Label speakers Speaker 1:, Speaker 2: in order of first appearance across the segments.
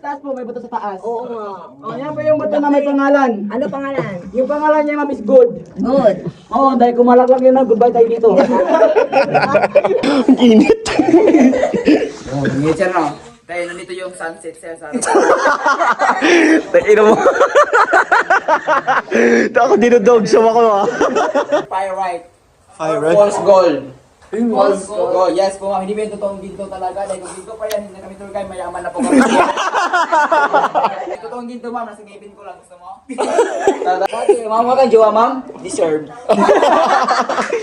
Speaker 1: taas po, may bato sa taas.
Speaker 2: Oo nga.
Speaker 1: Oh, yan po yung bato na may pangalan.
Speaker 2: Ano pangalan?
Speaker 1: Yung pangalan niya, ma'am, is Good.
Speaker 2: Good.
Speaker 1: Oo, dahil kumalaglag yun na, goodbye tayo dito.
Speaker 3: Ang init.
Speaker 4: Oh, nature na. Dahil nandito yung sunset sir sa
Speaker 3: Tayo mo. Ako dinudog sa ako ah.
Speaker 4: Fire right.
Speaker 3: Fire right?
Speaker 4: False gold. False gold. Yes po ma'am, hindi ba yung totoong ginto talaga? Dahil kung ginto pa yan, hindi na kami tour guide, mayaman na po kami. Totoong ginto ma'am, nasa ngipin ko lang. Gusto mo? Okay, ma'am, wag kang jowa ma'am. Deserve.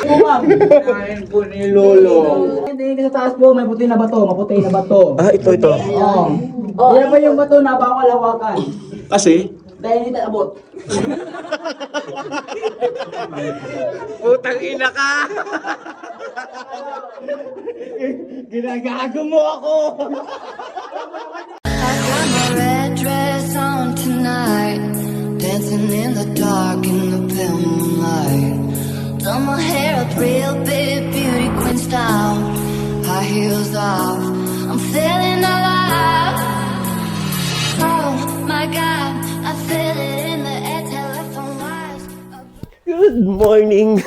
Speaker 1: Oo, ma'am.
Speaker 4: Kain po ni Lolo.
Speaker 1: Hindi sa taas po, may puti na bato, maputi na bato.
Speaker 3: Ah, ito.
Speaker 1: Oo. Yan po yung bato na bawal hawakan.
Speaker 3: Kasi?
Speaker 1: Dahil hindi abot.
Speaker 3: Putang ina ka! Ginagago mo ako!
Speaker 5: I got my red dress on tonight, dancing in the dark in the pale moonlight. Done my hair up real big, beauty queen style, high heels off, I'm feeling alive. Oh my God, I feel it in the air, telephone wires.
Speaker 3: Good morning!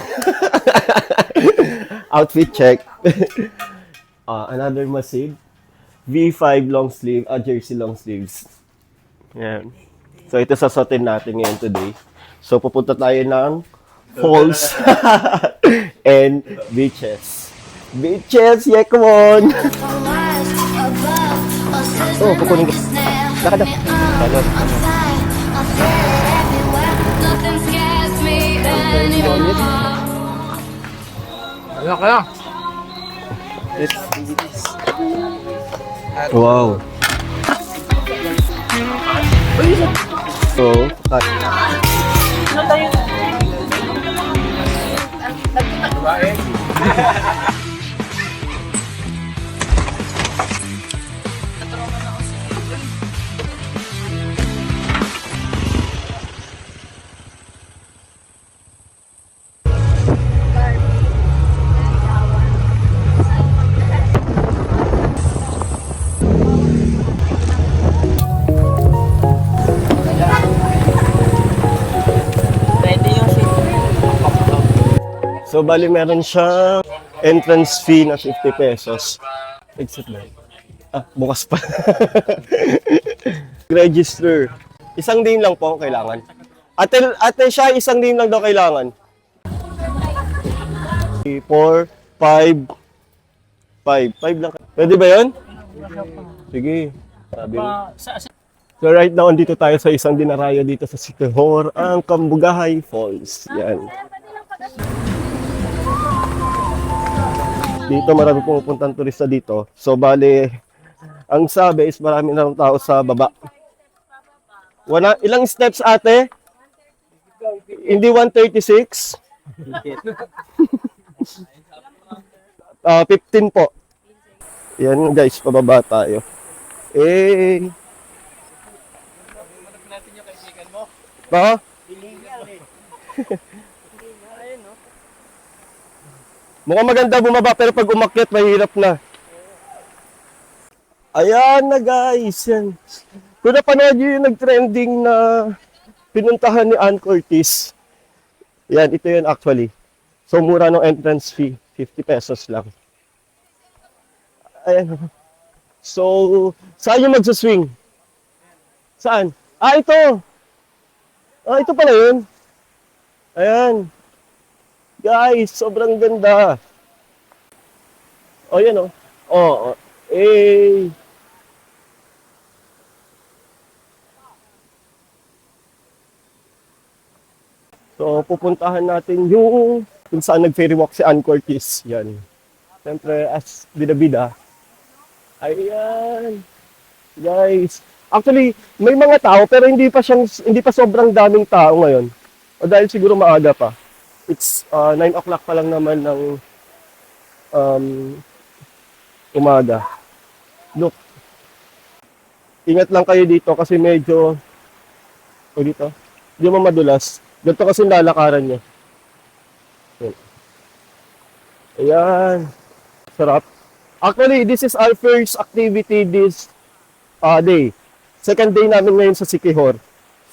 Speaker 3: Outfit check. Another massive V5 long sleeve, jersey long sleeves. Yan. So ito sasotin natin ngayon today. So pupunta tayo ng falls and beaches. Beaches, yeah, come on!
Speaker 5: Telephone wires above, us
Speaker 3: Oh, kukunin ko. Lakad na. Salon.
Speaker 5: I'm fine, I feel it everywhere, nothing scares me anymore.
Speaker 4: Ano kaya?
Speaker 3: Wow. So, So, bali meron siyang entrance fee na 50 pesos. Exit na. Bukas pa. Register. Isang din lang po kailangan. Ate siya, isang din lang daw kailangan. 4, 5, 5 lang. Pwede ba yun? Sige. Sabi mo. So right now, andito tayo sa isang dinarayo dito sa Siquijor, ang Cambugahay Falls. Yan. Dito marami pumupuntang turista dito. So bali, ang sabi is marami na ng tao sa baba. Ilang steps ate? Hindi 136? 15 po. Yan guys, pababa tayo. Ba? Mukhang maganda bumaba pero pag umakyat mahirap na. Ayan na guys. Yan. Kung napanood nyo yung nag-trending na pinuntahan ni Ann Curtis. Yan, ito yun actually. So mura ng entrance fee. 50 pesos lang. Ayan. So, saan yung magsaswing? Saan? Ito! Ito pala yun. Ayan. Guys, sobrang ganda. Yan So, pupuntahan natin yung kung saan nag-ferry walk si Ann Curtis. Yan. Siyempre, as bida-bida. Ayan. Guys. Actually, may mga tao pero hindi pa sobrang daming tao ngayon. O dahil siguro maaga pa. It's 9 o'clock pa lang naman ng umaga. Look. Ingat lang kayo dito kasi medyo dito. Hindi mo madulas. Ganito kasi lalakaran niya. Ayan. Sarap. Actually, this is our first activity this day. second day namin ngayon sa Siquijor.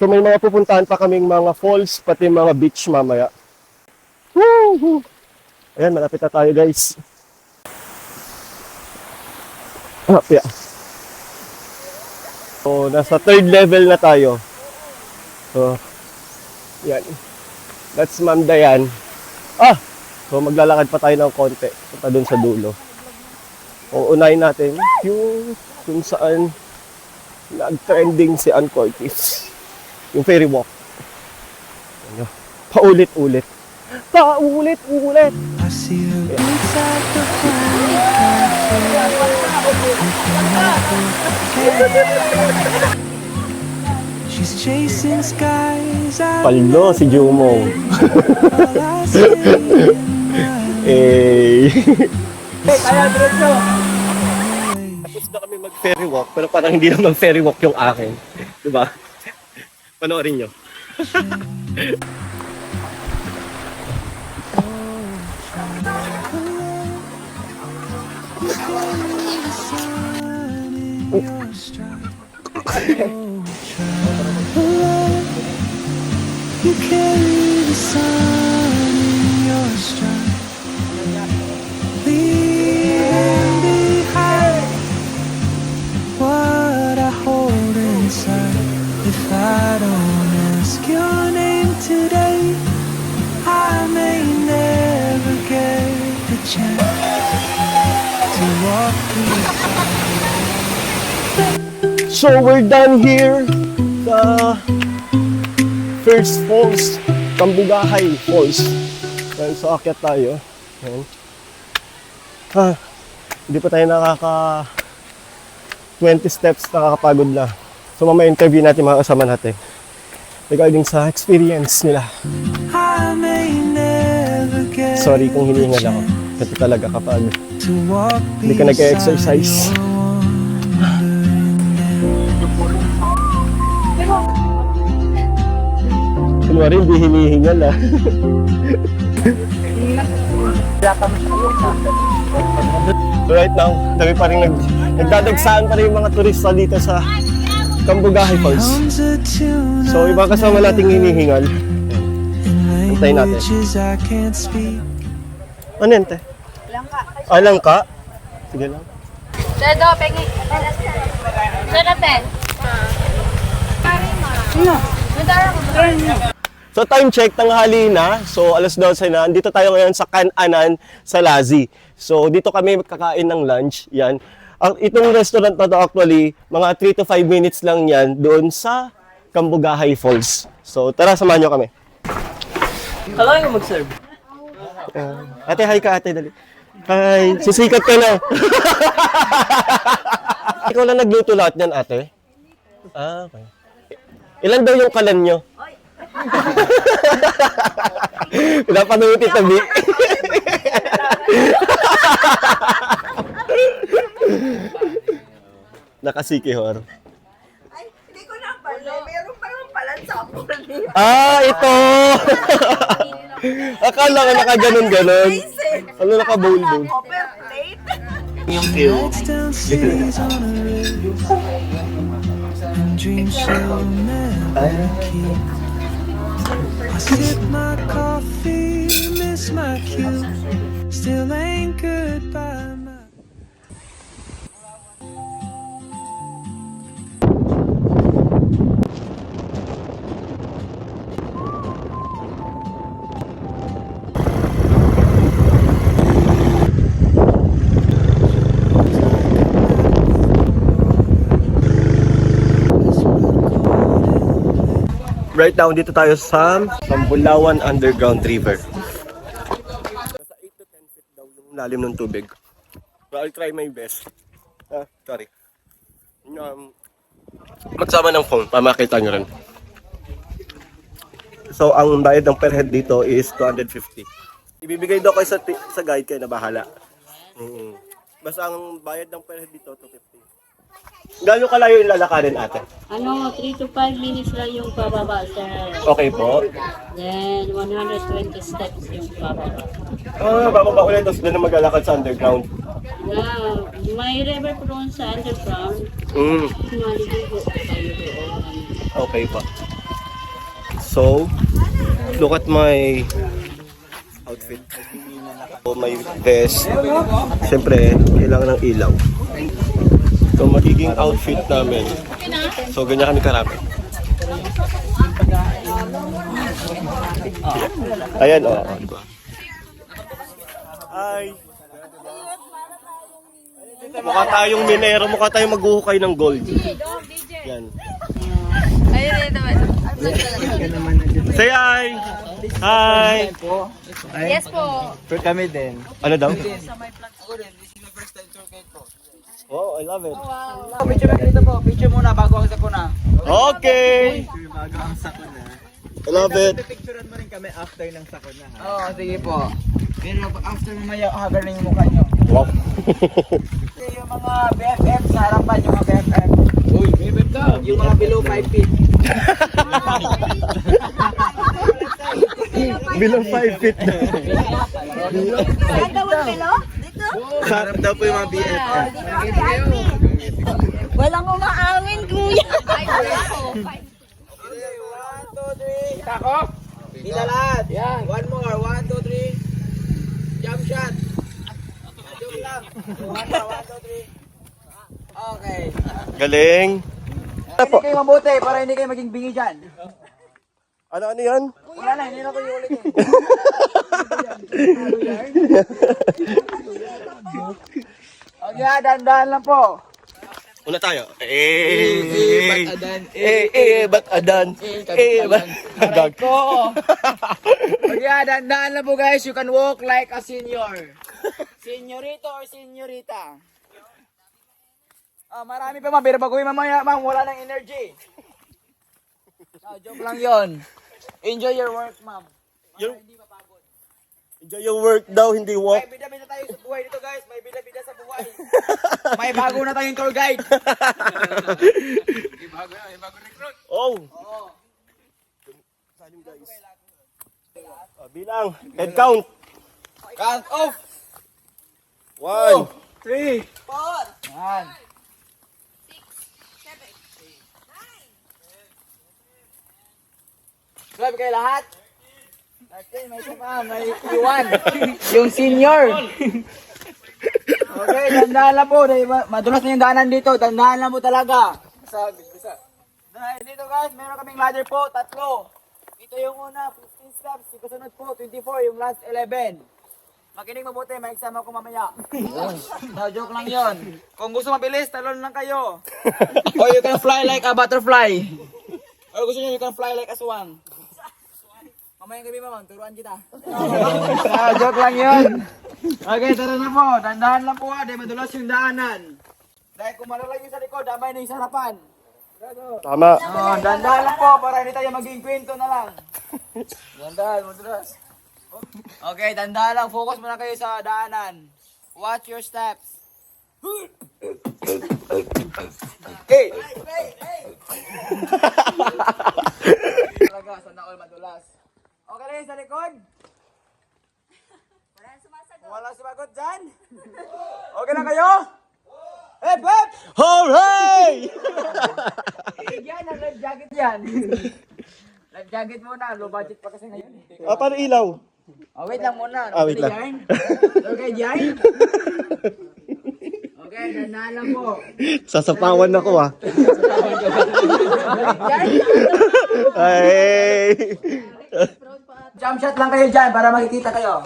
Speaker 3: So may mga pupuntahan pa kaming mga falls, pati mga beach mamaya. Woo! Ayan, malapit na tayo guys. Yeah. So, nasa third level na tayo. So, yan. That's Ma'am Dayan. So maglalakad pa tayo ng konti. Punta dun sa dulo. Uunahin natin yung kung saan nag-trending si Ann Curtis. Yung ferry walk. Ano? Paulit-ulit. Paulit-ulit.
Speaker 2: I see her boots at the front. She's chasing skies.
Speaker 3: Paldo si Jumong.
Speaker 1: Kaya diretso.
Speaker 3: Tapos na kami mag-ferry walk, pero parang hindi na mag-ferry walk yung akin. Diba? Panoorin nyo.
Speaker 2: You carry the sun in your stride, leaving behind what I hold inside. If I don't ask your name today, I may never get the chance to walk with you.
Speaker 3: So we're done here sa First Falls, Cambugahay Falls. Yan, so akyat tayo. Yan. Hindi pa tayo nakaka 20 steps, nakakapagod na. So mamaya interview natin mga kasama natin regarding sa experience nila.
Speaker 2: I may never get
Speaker 3: Sorry kung hinihingal ako. Kasi talaga kapag
Speaker 2: to walk
Speaker 3: hindi ka nag-exercise. Kunwari hindi hinihingal ah. So right now, dami pa rin nagdadagsaan pa rin yung mga turista dito sa Cambugahay Falls. So ibang kasama nating hinihingal. Antayin natin. Ano yan, te? Langka. Sige lang.
Speaker 6: Dedo, pengi. Dedo, pen.
Speaker 3: So time check, tanghali na. So alas 12 na. Andito tayo ngayon sa Can-Anan sa Lazi. So dito kami kakain ng lunch. Yan. Itong restaurant na to actually, mga 3 to 5 minutes lang yan doon sa Cambugahay Falls. So tara, samahan nyo kami.
Speaker 1: Kala yung mag-serve.
Speaker 3: Ate, hi ka ate, dali. Hi, sisikat ka na. Ikaw lang nagluto lahat niyan, ate? Okay. Ilan daw yung kalan nyo? Pinapanuti tabi. Nakasikihor.
Speaker 7: Ay, hindi ko na pala. Meron pa naman pala sample niya.
Speaker 3: Ito! Akala ko naka-ganon-ganon. Ano naka-bowl-bowl?
Speaker 7: Copper plate.
Speaker 2: Lights downstairs on a roof, and dreams she'll never keep. I sip my coffee, miss my cue, still anchored by my.
Speaker 3: Right now, dito tayo sa Bulawan Underground River. Nasa 8 to 10 feet daw yung lalim ng tubig. So, I'll try my best. Sorry. Magsama ng phone para makita nyo rin. So, ang bayad ng per head dito is 250. Ibibigay daw kayo sa guide kayo na bahala. Basta ang bayad ng per head dito, 250. Gano'ng kalayo yung lalakarin ate?
Speaker 8: 3 to 5 minutes lang yung pababa, sir.
Speaker 3: Okay po.
Speaker 8: Then, 120 steps yung pababa.
Speaker 3: Bababa ulit, tapos doon na maglalakad sa underground.
Speaker 8: Now, may river po doon sa underground. Maligo po kayo doon.
Speaker 3: Okay pa. So, look at my outfit. So, my vest. Siyempre, kailangan ng ilaw. So, magiging outfit namin. So, ganyan kami karami. Ayan, diba? Hi! Mukha tayong minero, mukha tayong maghuhukay ng gold. Yan. Say hi! Hi!
Speaker 6: Yes po.
Speaker 1: Tour kami din.
Speaker 3: Ano daw?
Speaker 4: This is my first time tour guide po.
Speaker 3: Oh, I love it.
Speaker 4: Picture dito po. Picture muna bago ang sakuna.
Speaker 3: Okay!
Speaker 1: Bago ang sakuna.
Speaker 3: I love it.
Speaker 1: Picturean mo rin kami after ng sakuna.
Speaker 4: Oo, sige po. Pero after mamaya, hagar na yung mukha nyo.
Speaker 3: Wow.
Speaker 4: Yung mga BFF sa harapan, yung mga BFF. Uy, BFF daw. Yung mga below 5 feet.
Speaker 3: Below 5 feet na.
Speaker 7: Saan daw ang pilo? Dito?
Speaker 3: Harap daw po yung mga BFF.
Speaker 7: Walang umaangin, kuya.
Speaker 4: 1, 2, 3. Kita ko? Kita lahat. Yan. One more. 1, 2, 3. Jump shot. Joke lang. 1, 2, 3. Okay.
Speaker 3: Galing.
Speaker 4: Hindi kayo mabuti para hindi kayo maging bingi dyan.
Speaker 3: Ano yan?
Speaker 4: Wala na, hindi na ko iulit eh. Okay, dahan-dahan lang po.
Speaker 3: Una tayo. Ba't adan? Ba't adan?
Speaker 4: Ko. Okay, dahan-dahan lang po guys. You can walk like a senior. Senyorito or senyorita. Marami pa ma'am, pero baguhin mamaya ma'am, wala ng energy. Joke lang yon. Enjoy your work ma'am.
Speaker 3: Enjoy your work daw, hindi
Speaker 4: May
Speaker 3: walk.
Speaker 4: bida-bida tayo sa buhay dito guys. May bida-bida sa buhay. May bago na tayong tour guide. May bago recruit.
Speaker 3: Oh. Bilang. Head count.
Speaker 4: Count off.
Speaker 3: 1,
Speaker 4: 3, 4, 1. Grabe kayo lahat. Okay, may isa pa, may iwan. Yung senior. Okay, dandahan lang po. Dahil madulas na yung daanan dito. Dandahan lang po talaga. Bisa. Dahil dito guys, meron kaming ladder po, 3. Ito yung una, 15 steps. Yung kasunod po, 24. Yung last 11. Makinig mabuti, may exam ako mamaya. No, joke lang yon. Kung gusto mabilis, talon lang kayo. Or you can fly like a butterfly. Or gusto nyo, you can fly like a swan. Mamayang gabi mamang, turuan kita. Joke lang yun. Okay, tara na po. Dandahan lang po ha. Dahil madulas yung daanan. Dahil kung malalag yung sa likod, damay na yung sa harapan.
Speaker 3: Tama.
Speaker 4: Dandahan lang po para hindi tayo maging kwento na lang. Dandahan, madulas. Okay, dandahan lang. Focus muna kayo sa daanan. Watch your steps. Hey! Talaga, sana all madulas. Okay rin sa likod? Walang sumagot dyan? Okay lang kayo? Hep, hep!
Speaker 3: Hooray!
Speaker 4: Yan, ang life jacket yan. Life jacket muna, low budget pa kasi ngayon.
Speaker 3: Paano ilaw?
Speaker 4: Oh, wait lang muna.
Speaker 3: Wait lang.
Speaker 4: Yarn? Okay, Yarn? Okay, dandahan lang po.
Speaker 3: Sasapawan ako
Speaker 4: Yarn?
Speaker 3: Ay!
Speaker 4: Jump shot lang kayo dyan para makikita kayo.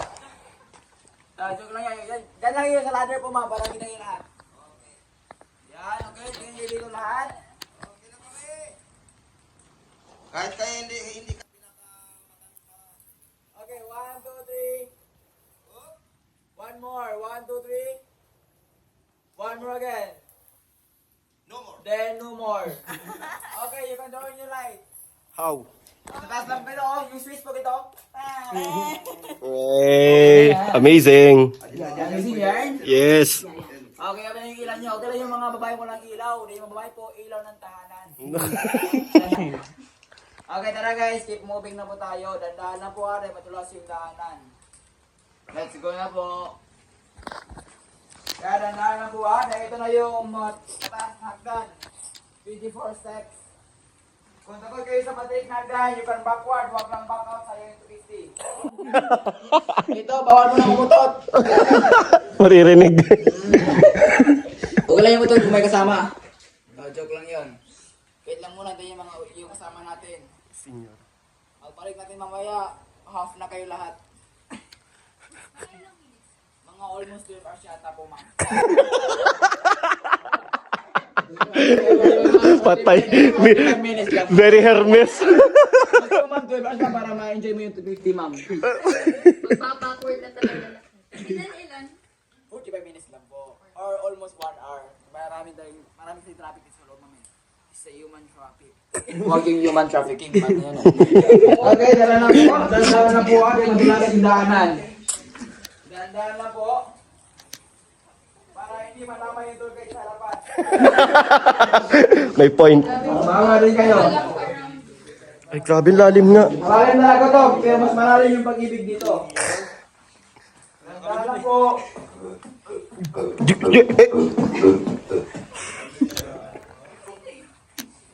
Speaker 4: Joke lang yan. Yan lang yun sa ladder po ma'am para kita yung lahat. Yan, okay. Tingnan nyo dito lahat.
Speaker 1: Kahit kayo hindi
Speaker 4: Okay, 1, 2, 3. One more. 1, 2, 3. One more again.
Speaker 1: No more.
Speaker 4: Then no more. Okay, you can turn your light.
Speaker 3: How?
Speaker 4: Sa taas lang pero oh, yung switch po ito.
Speaker 3: Hey, amazing.
Speaker 4: Yan, yan. Yarn.
Speaker 3: Yes.
Speaker 4: Okay, kami na yung ilaw nyo. Okay lang yung mga babae walang ilaw. Hindi yung mga babae po, ilaw ng tahanan. Okay, tara guys. Keep moving na po tayo. Dandahan na po are. Matulas yung daanan. Let's go na po. Kaya dandahan na po are. Ito na yung hagdan. 24 steps. Kung takot kayo sa matik na hagdan, you can backward. Huwag lang back out. Sa'yo yung 250. Ito, bawal mo na kumutot.
Speaker 3: Maririnig.
Speaker 4: Okay lang yung motor kung may kasama. No, joke lang yun. Wait lang muna, tayo yung kasama natin.
Speaker 3: Senior.
Speaker 4: Magparik natin mamaya, half na kayo lahat. Mga almost 12 hours yata po, ma'am.
Speaker 3: Patay.
Speaker 4: 45 minutes lang.
Speaker 3: Very Hermes.
Speaker 4: Gusto mo, ma'am, 12 hours na para ma-enjoy mo yung 250, ma'am.
Speaker 6: Magpapakord na talaga. Ilan?
Speaker 4: 45 minutes lang po. Or almost 1 hour. Marami kasi traffic sa loob, ma'am. Sa human traffic. Huwag yung human trafficking, man. Yan. Okay, dala na po. Dala na po ating matulas yung daanan. Dahan-dahan na po. Para hindi matama yung tour guide sa harapan.
Speaker 3: May point.
Speaker 4: Mawa rin kayo.
Speaker 3: Ay, grabe lalim nga.
Speaker 4: Malalim talaga to. Kaya mas malalim yung pag-ibig dito. Dahan-dahan na po.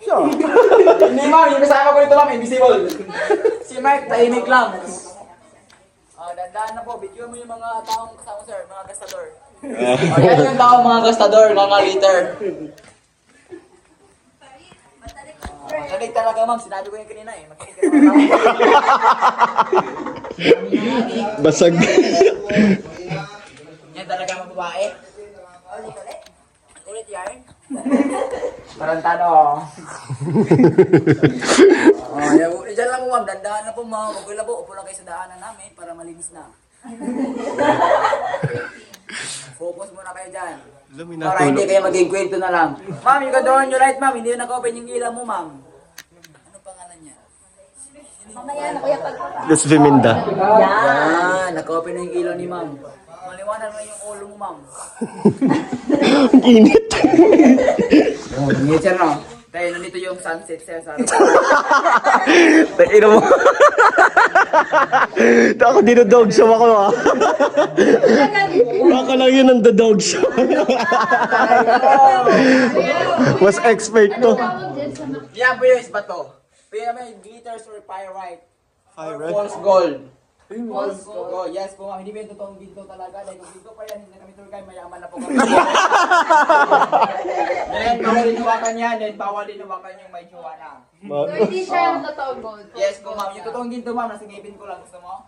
Speaker 4: Hindi ma'am, yung kasama ko dito ma'am, invisible. Si Mike, tahimik lang. Dandaan na po, video mo yung mga taong kasama sir, mga gastador. Yan yung taong mga gastador, mga liter. Matalig talaga ma'am, sinabi ko yung kanina eh. Makinig ka naman.
Speaker 3: Basag.
Speaker 4: Yan talaga mga babae. Ulit yan. Tarantado. Diyan lang po ma'am, dandaan na po ma'am. Huwag lang po, upo lang kayo sa daanan namin para malinis na. Focus muna kayo dyan. Para hindi kayo maging kwento na lang. Ma'am, you can turn your light ma'am. Hindi na naka-open yung ilaw mo ma'am. Ano pangalan niya?
Speaker 6: Mamaya na kuya pag...
Speaker 3: That's Viminda.
Speaker 4: Yan, naka-open na yung ilaw ni ma'am. Maliwanag na yung ulo mo ma'am.
Speaker 3: Init.
Speaker 4: Ngayon no? Dahil nandito yung sunset sir sa
Speaker 3: Ino mo. Ako dinodog show ako ah. Ako lang yun ang dodog show. Mas expert to.
Speaker 4: yan po yung isbato. Pero may glitters or pyrite.
Speaker 3: Pyrite?
Speaker 4: False gold. False gold. Yes po ma'am. Hindi ba yung totoong ginto talaga? Dahil kung ginto pa yan, hindi na kami tour guide, mayaman na po kami. Then, bawal din hawakan yan. Then, bawal din hawakan yung may jowa na.
Speaker 6: So, hindi siya yung totoong gold.
Speaker 4: Yes po ma'am. Yung totoong ginto ma'am, nasa ngipin ko lang. Gusto mo?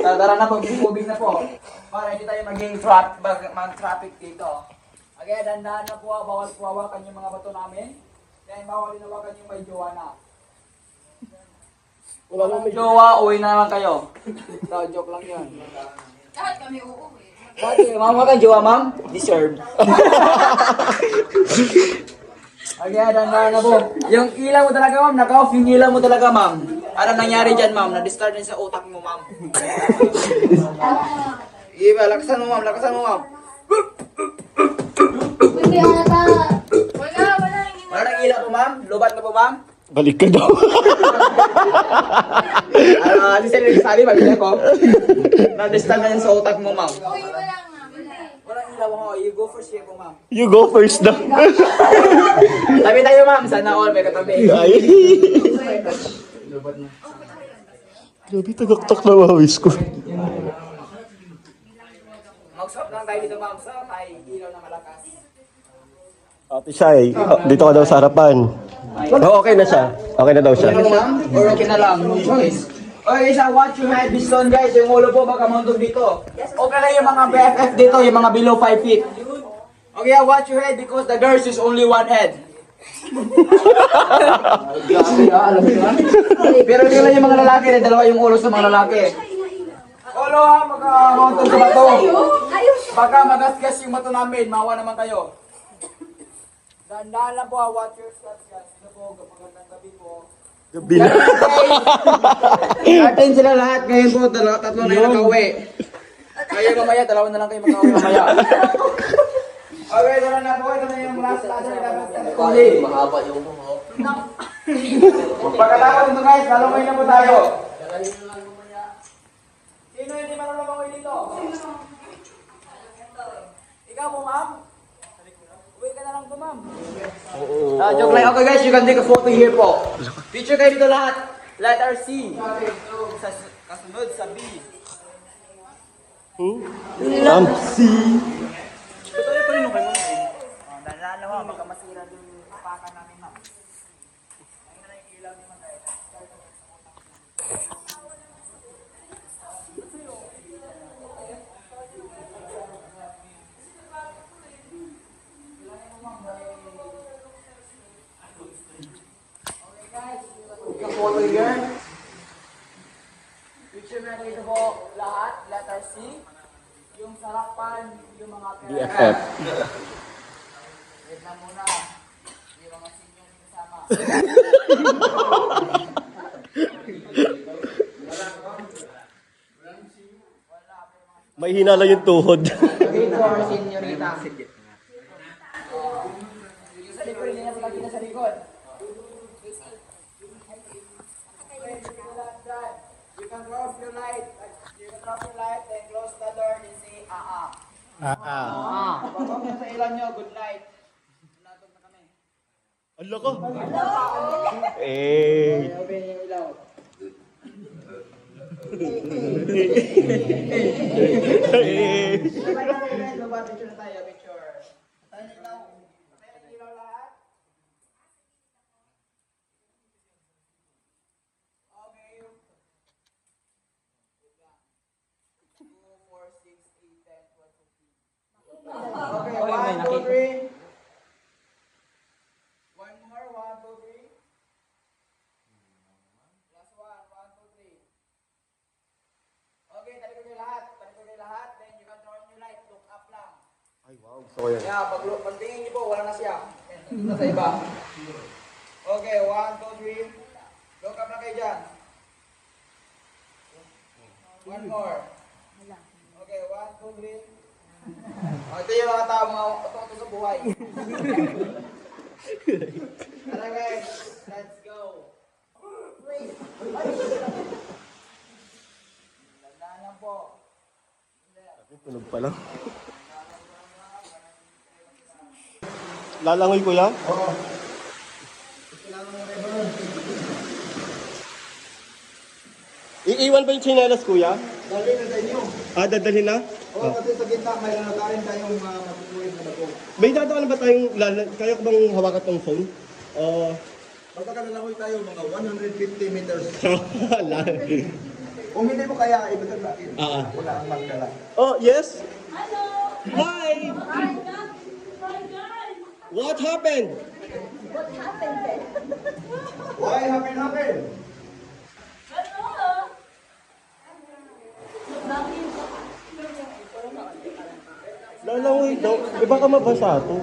Speaker 4: Tara na po. Moving na po. Para hindi tayo maging traffic dito. Okay, dandahan na po. Bawal po hawakan yung mga bato namin. Then, bawal din hawakan yung may jowa na. Wala mo jowa, uwi na naman kayo. So, joke lang yun.
Speaker 6: Lahat kami uuwi.
Speaker 4: Dati, ma'am, wag kang jowa, ma'am. Deserved. Okay, dandahan na po. Yung ilaw mo talaga, ma'am. Naka-off yung ilaw mo talaga, ma'am. Ano nangyari dyan, ma'am? Na-disturb din sa utak mo, ma'am. Iba, lakasan mo, ma'am. Lakasan mo, ma'am.
Speaker 6: Hindi ata. Wala.
Speaker 4: Wala nang ilaw po, ma'am. Lubat na po, ma'am.
Speaker 3: Balik ka daw.
Speaker 4: Ano sabi, mabili ko. Na-disturb na yan sa utak mo, ma'am.
Speaker 6: Uy, wala nga.
Speaker 4: Walang ilaw mo. You go first here po, ma'am.
Speaker 3: You go first daw.
Speaker 4: Tabi tayo, ma'am. Sana all may katabi.
Speaker 3: Ay. Grabe, tagaktak na mawis ko.
Speaker 4: Mag-stop lang tayo dito, ma'am. Sa may ilaw na malakas.
Speaker 3: Ate Shai, dito ka daw sa harapan. Oh, okay na siya. Okay na daw siya.
Speaker 4: Okay na lang? Or okay na lang? No choice. Okay, isa, watch your head, Biston, guys. Yung ulo po, baka mauntog dito. Okay lang yung mga BFF dito, yung mga below 5 feet. Okay, watch your head because the girls is only one head. Alam mo yun? Pero hindi lang yung mga lalaki, dalawa yung ulo sa mga lalaki. Ulo ha, baka mauntog sa bato. Baka magasgas yung bato namin, mawa naman kayo. Dandahan lang po, watch your steps, guys. Ito po, magandang gabi po.
Speaker 3: Gabi na.
Speaker 4: Atin sila lahat. Ngayon po, tatlo na yung nakauwi. Kaya mamaya, dalawa na lang kayo makauwi mamaya. Okay, tara na po. Ito na yung last ladder dapat sa huli.
Speaker 1: Mahaba yung buhok.
Speaker 4: Pagkatapos nito guys, lalungoy na po tayo. Sino hindi marunong lumangoy dito? Ikaw po, ma'am? Uwi ka na lang po, ma'am. Joke lang. Okay guys, you can take a photo here po. Picture kayo dito lahat. Letter C. Kasunod sa B. Tutuloy pa rin nung kayo. Dalaan lang mo, magkamasira yung pakan namin, ma'am. Ayun na yung ilaw ni ma'am. Yung photo here. Picture na dito po lahat, letter C. Yung sarapan, yung mga
Speaker 3: BFF.
Speaker 4: Wait lang muna. Yung mga senior yung kasama.
Speaker 3: May hinala yung tuhod.
Speaker 4: Okay, for our senyorita. Yung sa likod, hindi na po lagi na sa likod. You can turn off your light. You can turn off your light, then close the door and say, Pag-off na sa ilan nyo, good night. Natog na kami.
Speaker 3: Ang loko. Eh.
Speaker 4: Open yung ilaw. Sabay na kayo guys, baba picture na tayo, picture. Tayo na ilaw. Tayo na ilaw lahat. Okay. 2, 4, 6, 8, 10, 12, 15. Okay, 1, 2, 3. One more, 1, 2, 3. Last one, 1, 2, 3. Okay, talikod kayo lahat. Talikod kayo lahat. Then you can turn on your light. Look up lang.
Speaker 3: Ay, wow. Gusto ko yan.
Speaker 4: Yeah, pagtingin niyo po, wala na siya. Nasa iba. Okay, 1, 2, 3. Look up lang kayo dyan. One more. Okay, 1, 2, 3. Ito yung mga tao, mga oto sa buhay. Tara guys, let's go. Tandaan lang po.
Speaker 3: Tunog pa lang. Lalangoy ko yan? Oo. Iiwan ba yung chinelas, kuya?
Speaker 1: Dali na sa inyo.
Speaker 3: Dadalhin na?
Speaker 1: Oo, kasi sa gitna mayroon na tayo tayong matutuwid na bato.
Speaker 3: May dadaan ba tayong, kaya ko bang hawakan tong phone?
Speaker 1: Pagkakalalangoy tayo mga 150 meters.
Speaker 3: Wala.
Speaker 1: Kung hindi mo kaya, ibigay natin. Wala ang magdala.
Speaker 3: Oh, yes? Hello! Hi! What happened?
Speaker 1: Why happen?
Speaker 3: Lalangoy daw. Baka mabasa to.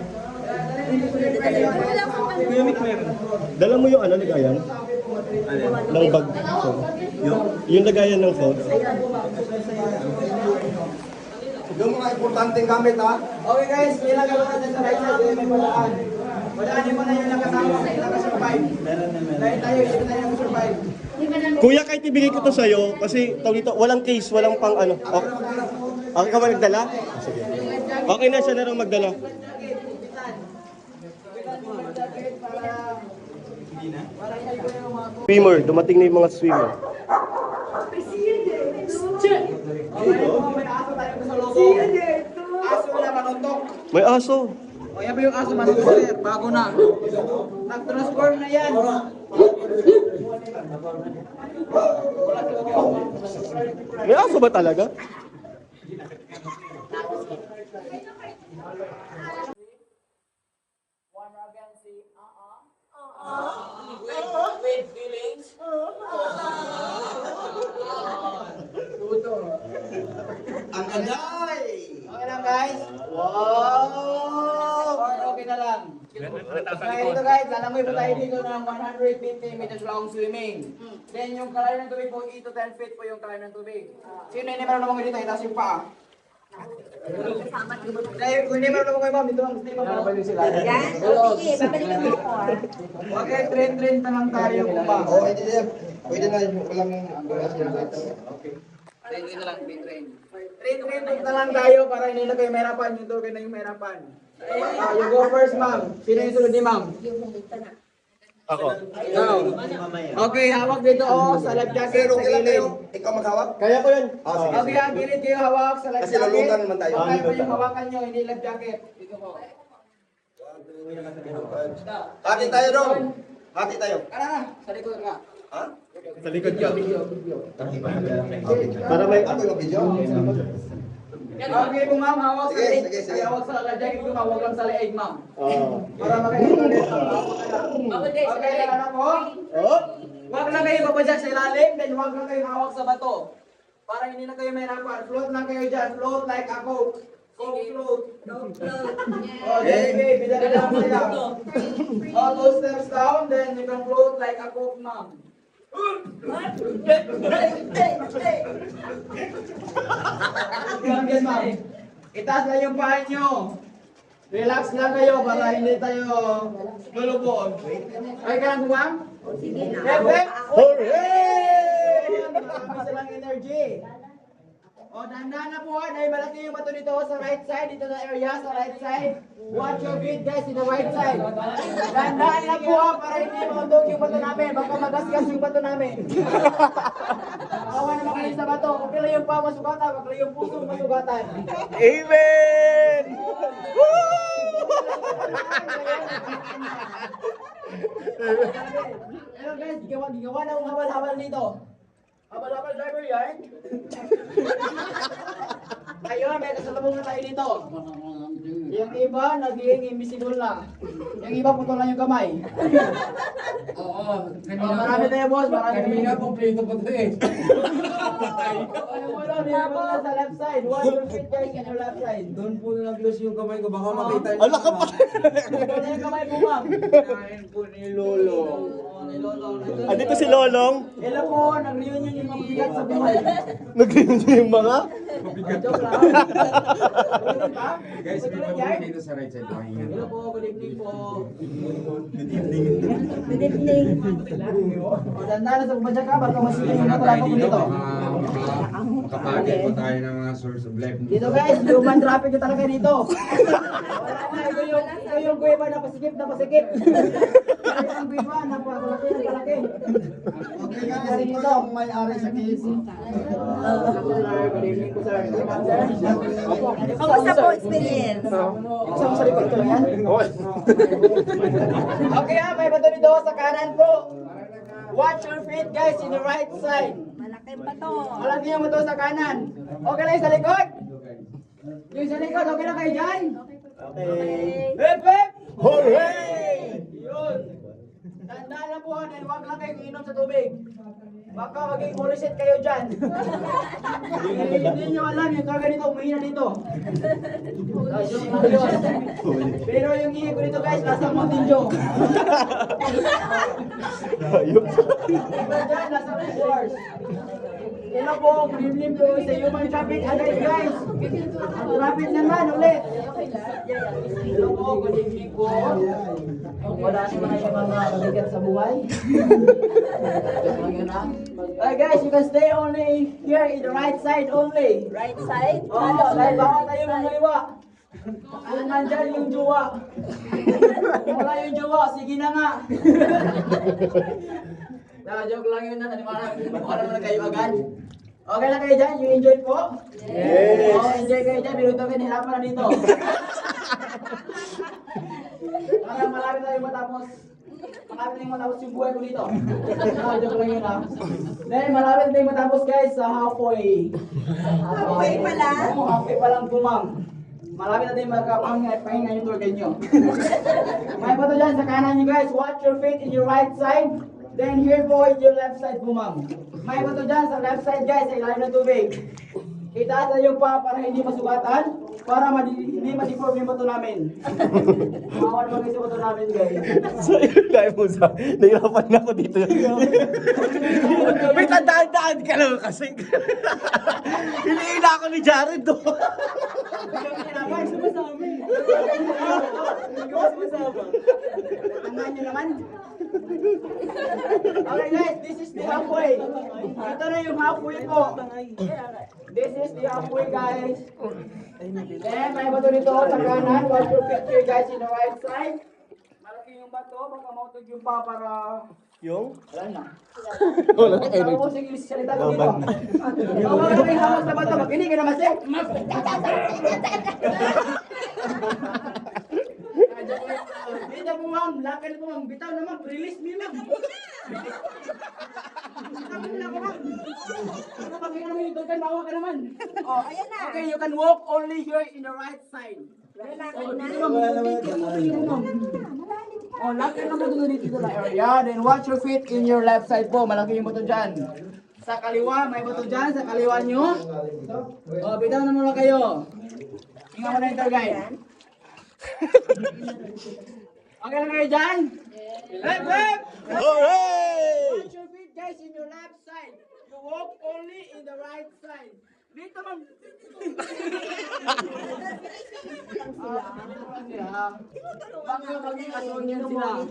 Speaker 3: Dala mo yung lagayan? Ng bag. Yung lagayan ng phone.
Speaker 1: Yung mga importanteng gamit ha.
Speaker 4: Okay guys, kailangan gawin natin sa right side. May palaan. Wadaanin mo na yung nakasama. Nakasurvive. Dahil tayo, hindi tayo nakasurvive.
Speaker 3: Kuya, kahit ibigay ko to sa'yo, kasi tawag dito, walang case, walang pang ano. Okay ka ba nagdala? Sige. Okay na siya na rin magdala. Swimmer, dumating na yung mga swimmer.
Speaker 4: May aso tayo sa logo. Aso na manutok.
Speaker 3: May aso.
Speaker 4: O yan ba yung aso manutok, sir? Bago na. Nag-transform na yan.
Speaker 3: May aso ba talaga?
Speaker 4: One again, say, with feelings.
Speaker 1: Ang anday!
Speaker 4: Okay lang guys? Wow! Or okay na lang? Kaya ito guys, lalangoy po tayo dito ng 150 meters long swimming. Then yung kalayo ng tubig po, 8 to 10 feet po yung kalayo ng tubig. Sino hindi meron naman dito, itaas yung paa. Dahil kung hindi marunong kayo ma'am, dito ang gusto ma'am. Para sila.
Speaker 7: Yan. O, sige, babalikan mo ako ah.
Speaker 4: Okay, train na lang tayo ma'am.
Speaker 1: Pwede na yung walang
Speaker 4: Train na lang tayo para hindi na kayo mahirapan. Yung token na yung mahirapan. You go first ma'am. Sino yung sunod ni ma'am?
Speaker 3: Ako.
Speaker 4: Ikaw. Okay, hawak dito sa life jacket sa gilid.
Speaker 1: Ikaw maghawak?
Speaker 3: Kaya ko yun.
Speaker 4: Okay, ang gilid kayo hawak sa life
Speaker 1: Kasi
Speaker 4: jacket.
Speaker 1: lulutan naman tayo.
Speaker 4: Okay pa yung hawakan nyo, hindi life jacket. Dito po.
Speaker 1: Hati tayo dong. Hati tayo.
Speaker 4: Ano na, sa likod nga.
Speaker 1: Ha?
Speaker 3: Sa likod ka.
Speaker 4: Video.
Speaker 3: Para may...
Speaker 1: Ano yung video?
Speaker 4: Okay, kung ma'am, hawak sa
Speaker 1: Sige,
Speaker 4: life.
Speaker 1: sige, sige.
Speaker 4: Ay, hawak sa life jacket ko, hawak lang sa leeg ma'am.
Speaker 3: Oh.
Speaker 4: Para makikita ulit. Okay, ano po?
Speaker 3: Oh.
Speaker 4: Huwag lang kayo babadyak sa ilalim, then huwag lang kayo hawak sa bato. Para hindi na kayo mahirapan. Float lang kayo dyan. Float like a coke. Coke float. Okay, babe. Bidala lang sila. Oh, 2 steps down, then you can float like a coke, ma'am. Yan, ma'am. Itaas lang yung paa nyo. Relax lang kayo para hindi tayo malubog. Okay ka lang po, ma'am?
Speaker 7: Sige na.
Speaker 4: Hep!
Speaker 3: Hooray!
Speaker 4: Marami silang energy. O, dahan-dahan na po, dahil malaki yung bato dito sa right side, dito na area sa right side. Watch your feet guys in the right side. Dahan-dahan na po para hindi maundog yung bato namin, baka magasgas yung bato namin. Awa naman kayo sa bato, okay lang yung paa masugatan, okay lang yung puso masugatan.
Speaker 3: Amen!
Speaker 4: Hello guys, gigawa na akong habal-habal dito. Habal-habal driver yan. Ayun, may kasalubong na tayo dito. Yung iba, naging invisible na. Yung iba, putol lang yung kamay. Oo. Marami tayo, boss. Marami kanina, kompleto pa ito eh. Ano sa left side. Watch your feet guys on your left side.
Speaker 1: Doon po nag-lose yung kamay ko. Baka makita niyo.
Speaker 3: Ala ka pa!
Speaker 4: Putol na yung kamay po, ma'am.
Speaker 1: Kinain po ni Lolo.
Speaker 4: Ni Lolo.
Speaker 3: Andito si Lolong.
Speaker 4: Hello po, nag-reunion yung mga bigat sa buhay.
Speaker 3: Nag-reunion yung mga...
Speaker 4: Joke lang.
Speaker 1: Guys, may patuloy dito sa right side.
Speaker 4: Hello po, good evening po.
Speaker 7: Good evening.
Speaker 4: O, danda na sa pumadya ka, baka masilin yung matalaga ko dito.
Speaker 1: Makapagay po tayo ng mga source of life.
Speaker 4: Dito guys, human traffic yung talaga dito. Ito yung guiba na pasikip na pasikip. Ito yung guiba na palaki na palaki. Okay guys, ito yung may-ari sa case. Good evening po sir.
Speaker 7: Kamusta po experience?
Speaker 4: Isang sa likod ko lang yan. Okay may bato dito sa kanan po. Watch your feet guys in the right side.
Speaker 7: Malaking bato.
Speaker 4: Malaki yung bato sa kanan. Okay lang yung sa likod? Yung sa likod, okay lang kayo dyan?
Speaker 3: Okay.
Speaker 4: Hep hep!
Speaker 3: Hooray!
Speaker 4: Yun. Tandaan lang po dahil huwag lang kayo inom sa tubig. Baka maging bulisit kayo dyan. Hindi nyo alam yung karga dito, umihina dito. Pero yung ihi ko dito guys, nasa Mountain Dew.
Speaker 3: Ayun.
Speaker 4: Diba dyan, nasa reservoirs. Hello po, good evening po sa human traffic agad guys. Ang traffic naman ulit. Hello po, good evening po. Wala naman kayo mga kabigat sa buhay. Alright guys, you can stay only here in the right side only.
Speaker 7: Right side?
Speaker 4: Oh, dahil bawal tayo manguliwa. Ano nandyan yung jowa? Wala yung jowa, sige na nga. Joke lang yun na, wala naman kayo agad. Okay lang kayo dyan? You enjoy po?
Speaker 3: Yes!
Speaker 4: Oh, enjoy kayo dyan, minuto kayo nahirapan na dito. Para malapit tayo matapos. Malapit na matapos yung buhay ko dito. Joke lang yun ha. Then malapit na matapos guys sa halfway.
Speaker 7: Halfway pa lang?
Speaker 4: Oo, halfway pa lang po ma'am. Malapit natin magkapahinga yung tour guide nyo. May bato dyan sa kanan nyo guys. Watch your feet in your right side. Then here po in your left side po ma'am. May bato dyan sa left side guys sa ilalim ng tubig. Itaas na yung pa para hindi masugatan, para hindi ma-deform yung bato namin. Mawal mo sa bato namin, guys.
Speaker 3: So, yun kaya mo sa... Nahirapan na ako dito. May tandaan-daan ka lang kasi. Hiniila ako ni Jared do.
Speaker 4: Tandaan nyo naman. Okay guys, this is the halfway. Ito na yung halfway ko. This is the halfway, guys. Then, may bato dito sa kanan. Watch your picture, guys, in the right side. Malaki yung bato. Baka mautog yung pa para...
Speaker 3: Yung?
Speaker 4: Wala na.
Speaker 3: Wala na
Speaker 4: Ako po sige, salita ko dito. Ako ba kami hawak sa bato? Makinig ka naman, sir. Dito po, ma'am. Lakan po, ma'am. Bitaw naman. Release me, ma'am. Bitaw mo na ako, ma'am. Ano ba kaya naman yung doon? Bawa ka naman.
Speaker 7: Oh, ayan na.
Speaker 4: Okay, you can walk only here in the right side. Oh, dito, ma'am. Oh, lakan naman doon dito na area. Then watch your feet in your left side po. Malaki yung bato dyan. Sa kaliwa, may bato dyan. Sa kaliwa nyo. Oh, bitaw na muna kayo. Tingnan mo na ito, guys. Okay na kayo dyan? Left, left!
Speaker 3: Hooray!
Speaker 4: Watch your feet, guys, in your left side. You walk only in the right side. Dito, ma'am. Baka maging asonyan sila.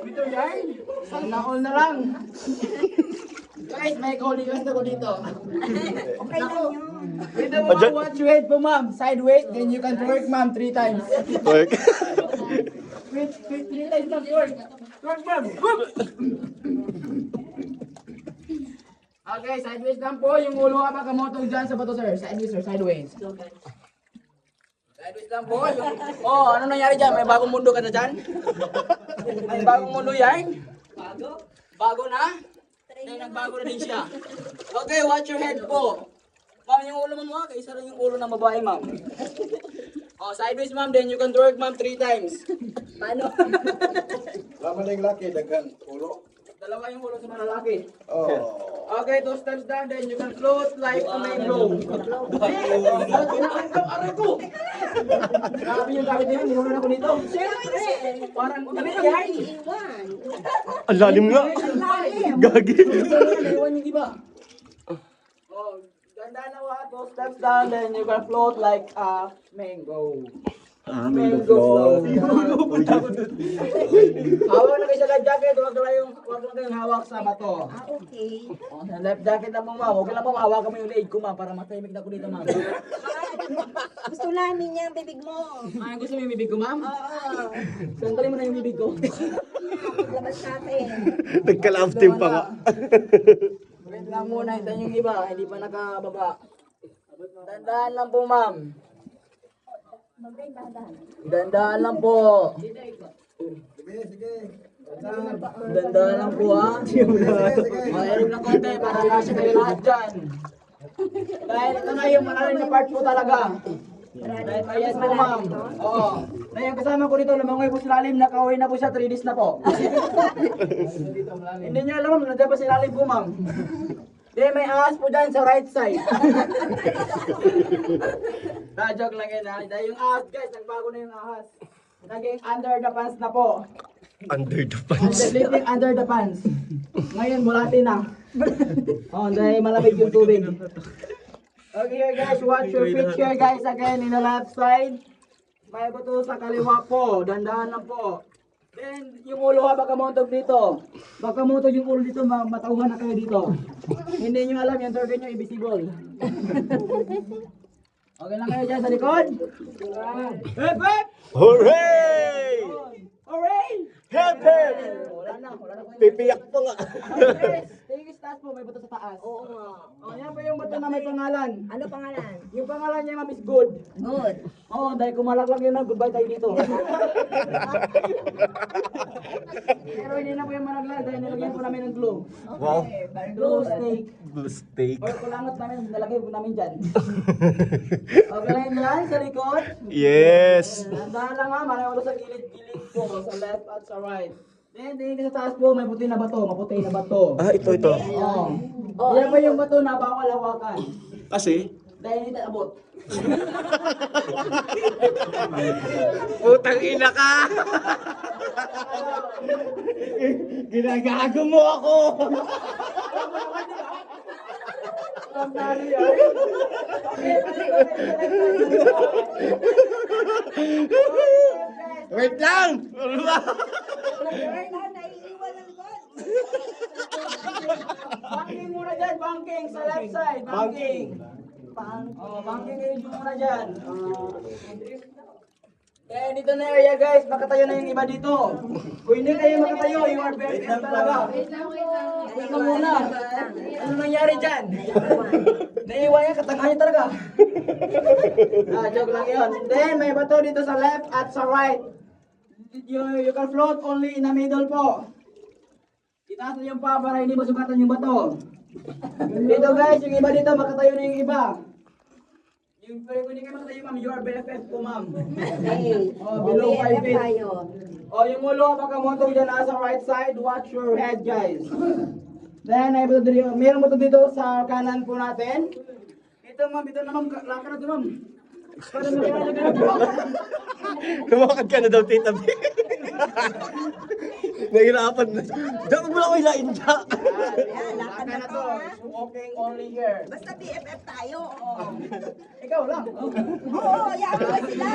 Speaker 4: Dito, guys. Sana all na lang. Guys, may koligas na ko dito.
Speaker 7: Okay lang yun.
Speaker 4: Dito mo, ma'am, watch your head po, ma'am. Sideways, then you can twerk, ma'am, 3 times.
Speaker 3: Work.
Speaker 4: Wait, 3 times lang, twerk. Twerk, ma'am. Okay, sideways lang po. Yung ulo ka makamotong dyan sa bato, sir. Sideways, sir. Sideways. Sideways lang po. Oh, ano nangyari dyan? May bagong mundo ka na dyan? May bagong mundo yan? Bago? Bago na? Then nagbago na din siya. Okay, watch your head po. Ma'am, yung ulo mo mga, isa lang yung ulo ng babae, ma'am. Oh, sideways, ma'am. Then you can twerk, ma'am, 3 times. Paano?
Speaker 1: Lama na yung laki, daghan. Ulo.
Speaker 4: Dalawa yung ulo sa mga lalaki.
Speaker 1: Oh.
Speaker 4: Okay, 2 steps down, then you can float like a mango. Aray ko! Grabe yung gamit niya, ninunan ako dito. Parang gamit yan.
Speaker 3: Ang lalim nga. Gagi.
Speaker 4: Naiwan yung iba. Oh, ganda na wa, 2 steps down, then you can float like a mango. Mango float. Hawak na kayo sa life jacket, huwag lang kayong hawak sa bato.
Speaker 7: Okay.
Speaker 4: Oh, sa life jacket lang po, ma'am. Huwag lang po mahawakan mo yung leg ko, ma'am, para matahimik na ko dito, ma'am.
Speaker 7: Gusto namin yung bibig mo.
Speaker 4: Ah, gusto mo yung bibig ko, ma'am?
Speaker 7: Oo.
Speaker 4: Sandali mo na yung bibig ko.
Speaker 7: Paglabas natin.
Speaker 3: Nagka-love team pa nga.
Speaker 4: Wait lang muna, hintayin yung iba, hindi pa nakababa. Dandaan lang po, ma'am. Dandaan lang po. Dandaan lang po, ha? Mahirig ng konti para kasya kayo lahat dyan. Dahil ito na yung malalim na part po talaga. Dahil ayan po, ma'am. Oo. Na yung kasama ko dito, lumangoy po sa lalim, nakauwi na po siya, 3 days na po. Hindi niyo alam, ma'am, nandiyan pa sa lalim po, ma'am. Then may ahas po dyan sa right side. Joke lang yun, ha? Dahil yung ahas, guys, nagbago na yung ahas. Naging under the pants na po.
Speaker 3: Under the pants.
Speaker 4: Living under the pants. Ngayon, bulati na. Oh, dahil malamig yung tubig. Okay, guys, watch your picture, guys, again in the left side. May bato sa kaliwa po. Dandahan lang po. Then, yung ulo ha, baka mauntog dito. Baka mauntog yung ulo dito, matauhan na kayo dito. Hindi nyo alam, yung turkey nyo, invisible. Okay lang kayo dyan sa likod? Hep, hep!
Speaker 3: Hooray!
Speaker 4: Hooray!
Speaker 3: Hep, hep!
Speaker 4: Wala na po.
Speaker 3: Pipiyak pa nga.
Speaker 4: Tingin sa taas po, may bato sa taas.
Speaker 7: Oo nga.
Speaker 4: Oh, yan po yung bato na may pangalan.
Speaker 7: Ano pangalan?
Speaker 4: Yung pangalan niya, ma'am, is good.
Speaker 7: Good.
Speaker 4: Oh, dahil kumalaklag yun na, goodbye tayo dito. Pero hindi na po yung malaglag dahil nilagyan po namin ng glue.
Speaker 3: Wow.
Speaker 4: Glue snake.
Speaker 3: Blue steak.
Speaker 4: Or kulangot namin, nalagay po namin dyan. Okay lang yan, sa likod.
Speaker 3: Yes.
Speaker 4: Nandahan lang ha, marami ulo sa gilid-gilid po, sa left at sa right. Then, tingin ka sa taas po, may puti na bato, maputi na bato.
Speaker 3: Ah, ito.
Speaker 4: Oh. Yan pa yung bato na bawal hawakan.
Speaker 3: Kasi?
Speaker 4: Dahil hindi abot.
Speaker 3: Putang ina ka! Ginagago mo ako! Wait lang!
Speaker 4: Banking muna dyan, banking sa left side, banking. Oh, banking kayo muna dyan. Eh, dito na area guys, makatayo na yung iba dito. Kung hindi kayo makatayo, you are very talaga.
Speaker 6: Wait lang.
Speaker 4: Wait lang muna. Ano nangyari dyan? Naiiwan yan, katangahan niya talaga. Joke lang yun. Then, may bato dito sa left at sa right. You can float only in the middle po. Itaas na yung pa para hindi masugatan yung bato. Dito guys, yung iba dito, makatayo na yung iba. Yung kung hindi kayo makatayo ma'am, you are BFF po ma'am. Oh, below 5 feet. Oh, yung ulo, makamontong dyan nasa right side, watch your head guys. Then, mayroon mo dito sa kanan po natin. Ito ma'am, ito na ma'am, lakad na ito ma'am. Para
Speaker 3: Lumakad ka na daw, Tita B. Nahirapan na. Diyan mo lang ko ilain dyan.
Speaker 4: lakad na to. Walking only here.
Speaker 7: Basta BFF tayo.
Speaker 4: Ikaw lang.
Speaker 7: Oo, yan ba sila?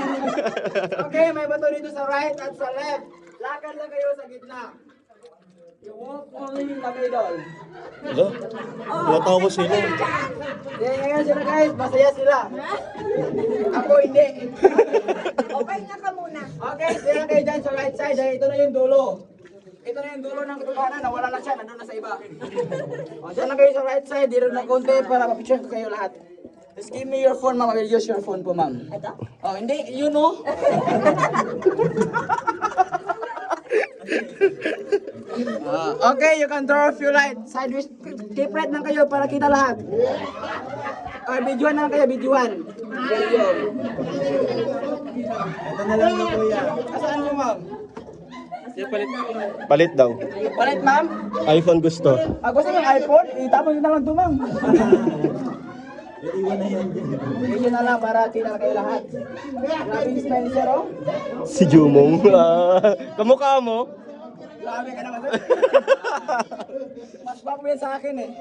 Speaker 4: Okay, may bato dito sa right at sa left. Lakad lang kayo sa gitna. You walk only in the middle.
Speaker 3: Natawa sila.
Speaker 4: Ngayon sila guys, masaya sila. Ako hindi.
Speaker 7: Okay nga ka muna.
Speaker 4: Okay, sila kayo dyan sa right side. Dahil ito na yung dulo. Ito na yung dulo ng katubanan. Nawala na siya, nandun na sa iba. O, dyan lang kayo sa right side. Dito na konti para mapicture ko kayo lahat. Just give me your phone, ma'am. I will use your phone po, ma'am.
Speaker 7: Ito?
Speaker 4: Oh, hindi. You know. Okay, you can draw a few lights. Sideways. Keep right lang kayo para kita lahat. Or videoan lang kayo, videoan. Video. Ito na lang na kuya. Asaan mo, ma'am?
Speaker 3: Palit daw.
Speaker 4: Palit, ma'am?
Speaker 3: iPhone gusto.
Speaker 4: Gusto mo yung iPhone? Itapon nyo na lang ito, ma'am. Video na lang para kita kayo lahat. Grabe yung Spencer, oh.
Speaker 3: Si Jumong. Kamukha mo.
Speaker 4: Grabe ka naman, sir. Mas bago yan sa akin, eh.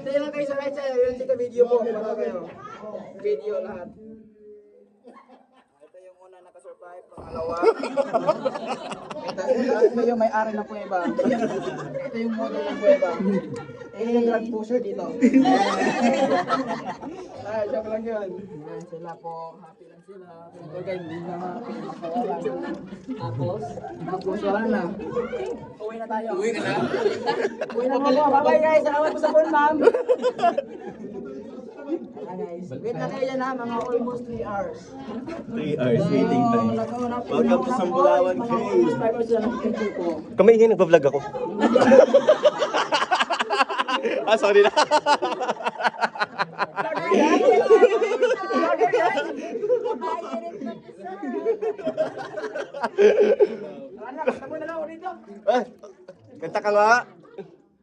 Speaker 4: Stay lang kayo sa right side. Yun dito video po. Para kayo. Video lahat. Ito yung una nakasurvive. Pangalawa. Ito yung may-ari ng kuweba. Ito yung model ng kuweba. Ito yung drug pusher dito. Joke lang yun. Ayan, sila po. Happy lang sila. Ito guys, hindi na happy. Tapos wala na. Uwi na tayo. Uwi ka na? Uwi na po. Bye-bye guys. Salamat po sa phone, ma'am. Guys, wait na kayo dyan ha. Mga almost 3 hours.
Speaker 3: 3 hours waiting time. Welcome to Sambulawan
Speaker 4: Mga
Speaker 3: Cave.
Speaker 4: almost 5 hours na picture ko.
Speaker 3: Kamay nagpa-vlog ako. Sorry na. Kanta ka nga.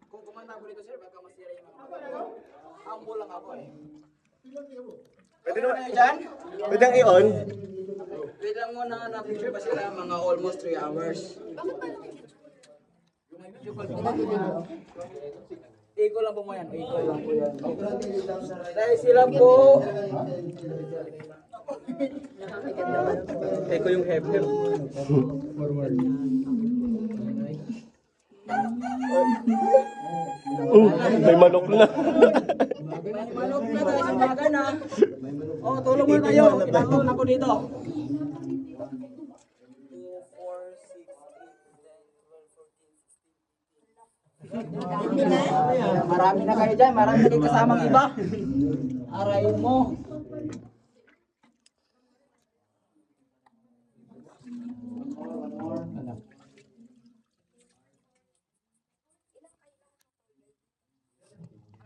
Speaker 4: Kung kumanta ako dito, sir, baka masira yung mga humble lang ako eh.
Speaker 3: Pwede
Speaker 4: Ano kayo dyan?
Speaker 3: Pwede ang i-on.
Speaker 4: Wait lang muna na picture ba sila mga almost 3 hours. Iko lang po mo yan. Iko lang po yan. Dahil sila po. Iko yung hep-hep.
Speaker 3: May manok na.
Speaker 4: May manok na guys, umaga na. Oh, tulong mo tayo. Itatulong ako dito. 2, 4, 6, 8, 10, 12, 14, 15. Marami na kayo dyan. Marami na kayo kasamang iba. Arayin mo.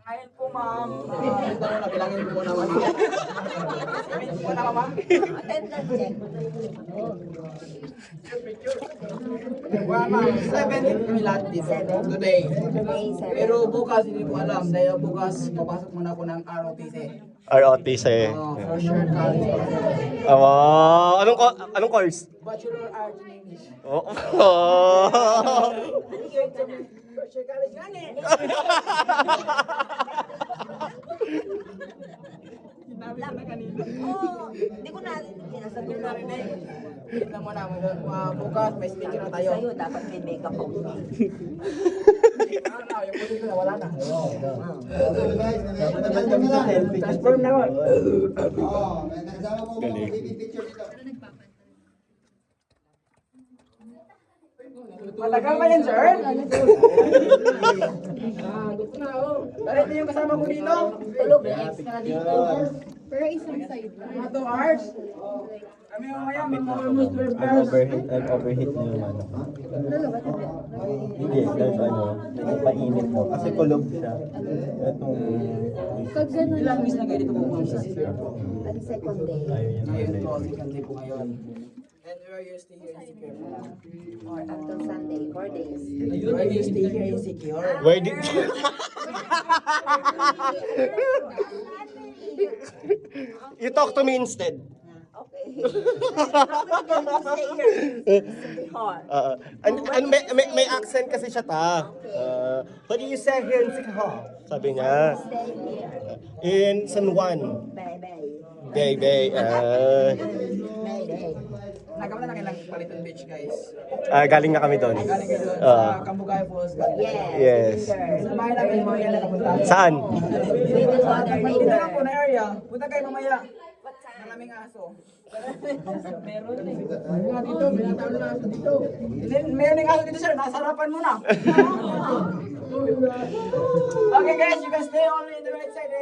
Speaker 4: Ngayon po, ma'am. Ito muna, bilangin ko muna, ma'am. Bilangin ko muna, ma'am.
Speaker 7: Attendance check.
Speaker 4: Well, ma'am, 7 kami lahat dito. Today.
Speaker 7: May 7.
Speaker 4: Pero bukas, hindi ko alam. Dahil bukas, papasok muna ako ng ROTC.
Speaker 3: ROTC.
Speaker 4: For sure, college.
Speaker 3: Anong course?
Speaker 4: Bachelor Art in English.
Speaker 3: Oh.
Speaker 4: For sure, college nga eh. Sinabi ko na kanina.
Speaker 7: Oo, hindi ko nasabi namin.
Speaker 4: Kita mo na, bukas, may speaker na tayo.
Speaker 7: Sa'yo, dapat may makeup ako.
Speaker 4: Yung puti ko na, wala na.
Speaker 1: Naman kami sa selfie.
Speaker 4: Transform na ako. Matagal ba yan, sir? Gusto na ako. Dahil ito yung kasama ko dito.
Speaker 7: Tulog, next ka na dito.
Speaker 6: Pero isang side lang.
Speaker 4: Mga 2 hours. Kami mamaya, almost 12 hours.
Speaker 1: Overheat na yung ano. Hindi, dahil ano, nagpainit mo. Kasi kulog siya. Itong...
Speaker 6: Pag ganun,
Speaker 4: Ilang miss na kayo dito po, ma'am?
Speaker 7: Ang second day.
Speaker 4: Ngayon po, second day po ngayon. And where you stay here in Secure?
Speaker 7: Or until Sunday, 4 days.
Speaker 4: Where you stay here in Secure?
Speaker 3: Where did... You talk to me instead.
Speaker 7: Okay. Stay here. Hard.
Speaker 3: May accent kasi siya ta. What do you say here in Sikahar? Sabi niya.
Speaker 7: Stay here.
Speaker 3: In San Juan.
Speaker 7: Bye-bye.
Speaker 3: Baby.
Speaker 7: Bye-bye.
Speaker 4: Nagkaman na kailang Palitan Beach, guys.
Speaker 3: Galing na kami doon.
Speaker 4: Galing kayo doon sa Cambugay Falls.
Speaker 3: Yes.
Speaker 4: Sa bahay namin, mamaya na napunta.
Speaker 3: Saan?
Speaker 7: We will order
Speaker 4: Dito lang po
Speaker 7: later.
Speaker 4: na area. Punta kayo mamaya. Maraming aso. Meron eh. Meron dito, binatawag na aso dito. Meron yung aso dito, sir. Nasa harapan mo na. Okay guys, you can stay only in the right side.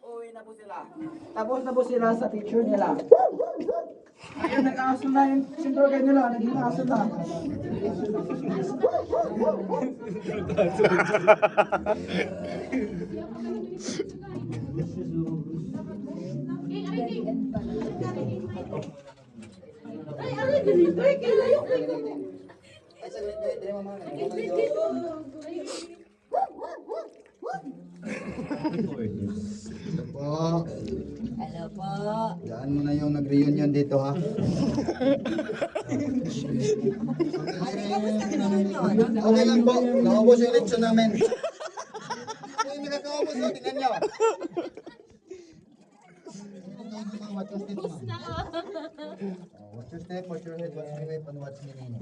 Speaker 4: Uwi na po sila. Tapos na po sila sa picture nila. Ayun, nag-aso na yung sintro kayo nila. Naging aso na.
Speaker 7: Hello po.
Speaker 1: Daan mo na yung nag-reunion dito ha. Okay lang po. Nakabos yung leksyon namin. Kung hindi nakakabos o, tingnan nyo. What's your step, what's your head, what's your whip, and what's meaning?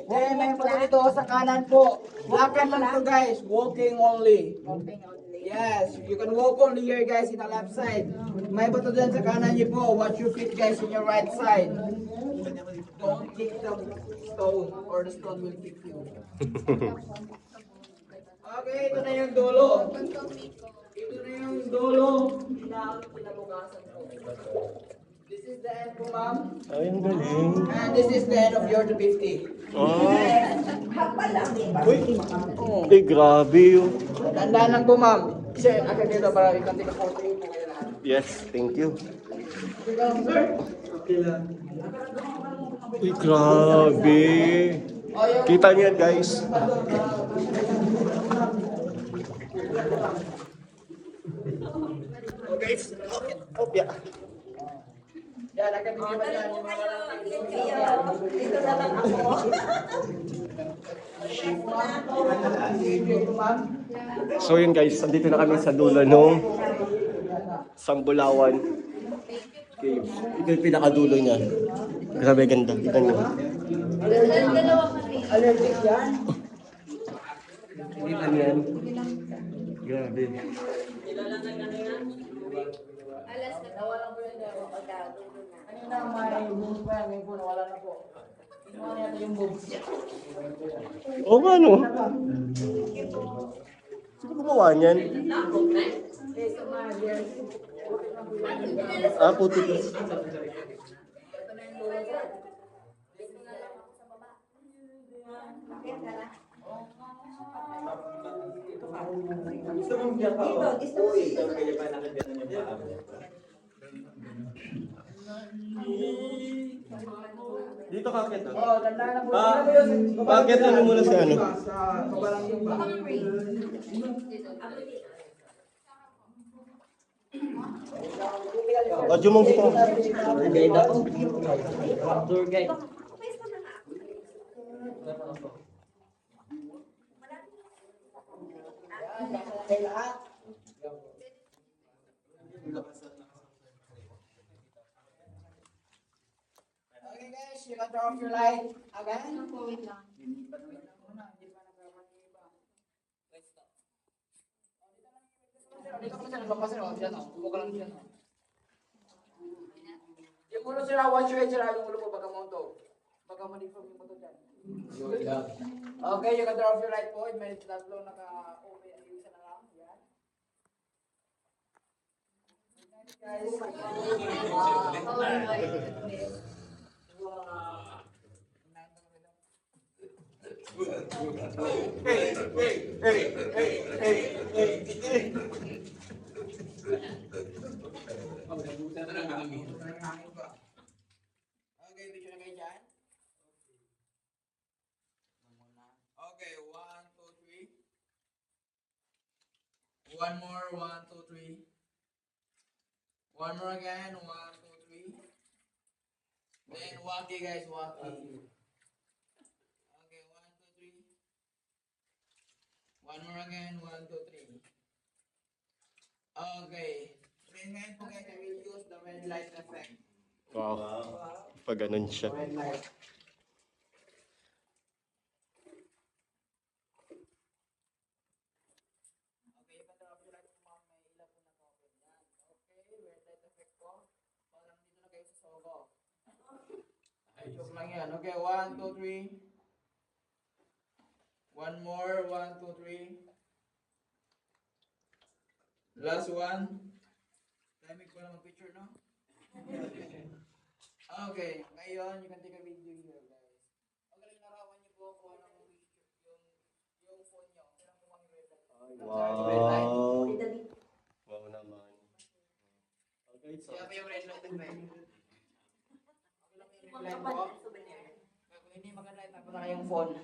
Speaker 4: Eh, may po dito sa kanan po. Lakad lang to guys. Walking only. Yes, you can walk only here guys in the left side. May bato dyan sa kanan niyo po. Watch your feet guys in your right side. Don't kick the stone or the stone will kick you. Okay, ito na yung dulo. Ito na yung dulo. Kinabukasan ko. This is the end po, ma'am.
Speaker 3: Ay, ang galing.
Speaker 4: And this is the end of your 250.
Speaker 3: Ay, grabe yun.
Speaker 4: Tandaan lang po, ma'am. Sir, akin dito para ikanti ka photo po kayo lahat.
Speaker 3: Yes, thank you.
Speaker 4: Okay lang, sir. Okay lang.
Speaker 3: Ay, grabe. Kita niyo yan, guys. Okay, okay. Oh, yeah.
Speaker 4: Yan, akin dito ba yan? Yung mga
Speaker 7: Dito na lang ako.
Speaker 4: ma'am.
Speaker 3: So yun guys, andito na kami sa dulo nung Sambulawan Cave. Ito yung pinakadulo niya. Grabe ganda. Kita niyo.
Speaker 4: Allergic yan.
Speaker 3: Kita niyo yan. Grabe.
Speaker 4: Kanina may buhos pa yan, ngayon po nawala na po.
Speaker 3: Oo nga, no? Sino gumawa niyan? Ah, puti ka. Dito ka akit,
Speaker 4: Oh, tandaan na po.
Speaker 3: Bakit ano muna si ano?
Speaker 4: Sa kabalang yung ba?
Speaker 3: Audio mong dito.
Speaker 4: Guide ako. Tour guide. Okay guys, you can turn off your light again.
Speaker 6: Wait lang.
Speaker 4: Dito ka sila, magpapasin o. Diyan o. Huwag ka lang dyan o. Yung ulo sila, watch your head sila. Yung ulo mo, baka monto. Baka ma-deform yung moto dyan. Okay, you can turn off your light po. May tatlo naka-open. Yung isa na lang. Yan. Okay, picture na kayo dyan. Okay, 1, 2, 3. One more, 1, 2, 3. One more again, 1, 2, 3. Then wacky guys, wacky. Okay, 1, 2, 3. One more again, 1, 2, 3. Okay. Then ngayon po guys, I will use the red light effect.
Speaker 3: Wow. Pag ganun siya.
Speaker 4: Red light. Okay, you can turn off your light po ma'am. May ilaw po naka-open yan. Okay, red light effect po. Parang dito na kayo sa sogo. Ay, joke lang yan. Okay, 1, 2, 3. One more, 1, 2, 3. Last one. Timing ko lang mag-picture, no? Okay, ngayon, you can take a video here, guys. Okay, larawan niyo po kung anong yung phone niyo. Kailan po kami red light.
Speaker 3: Wow. Wow naman. Okay, so.
Speaker 4: Kaya pa yung red light effect. Okay lang yung red light po. Kung hindi maganda, itapo na kayong phone.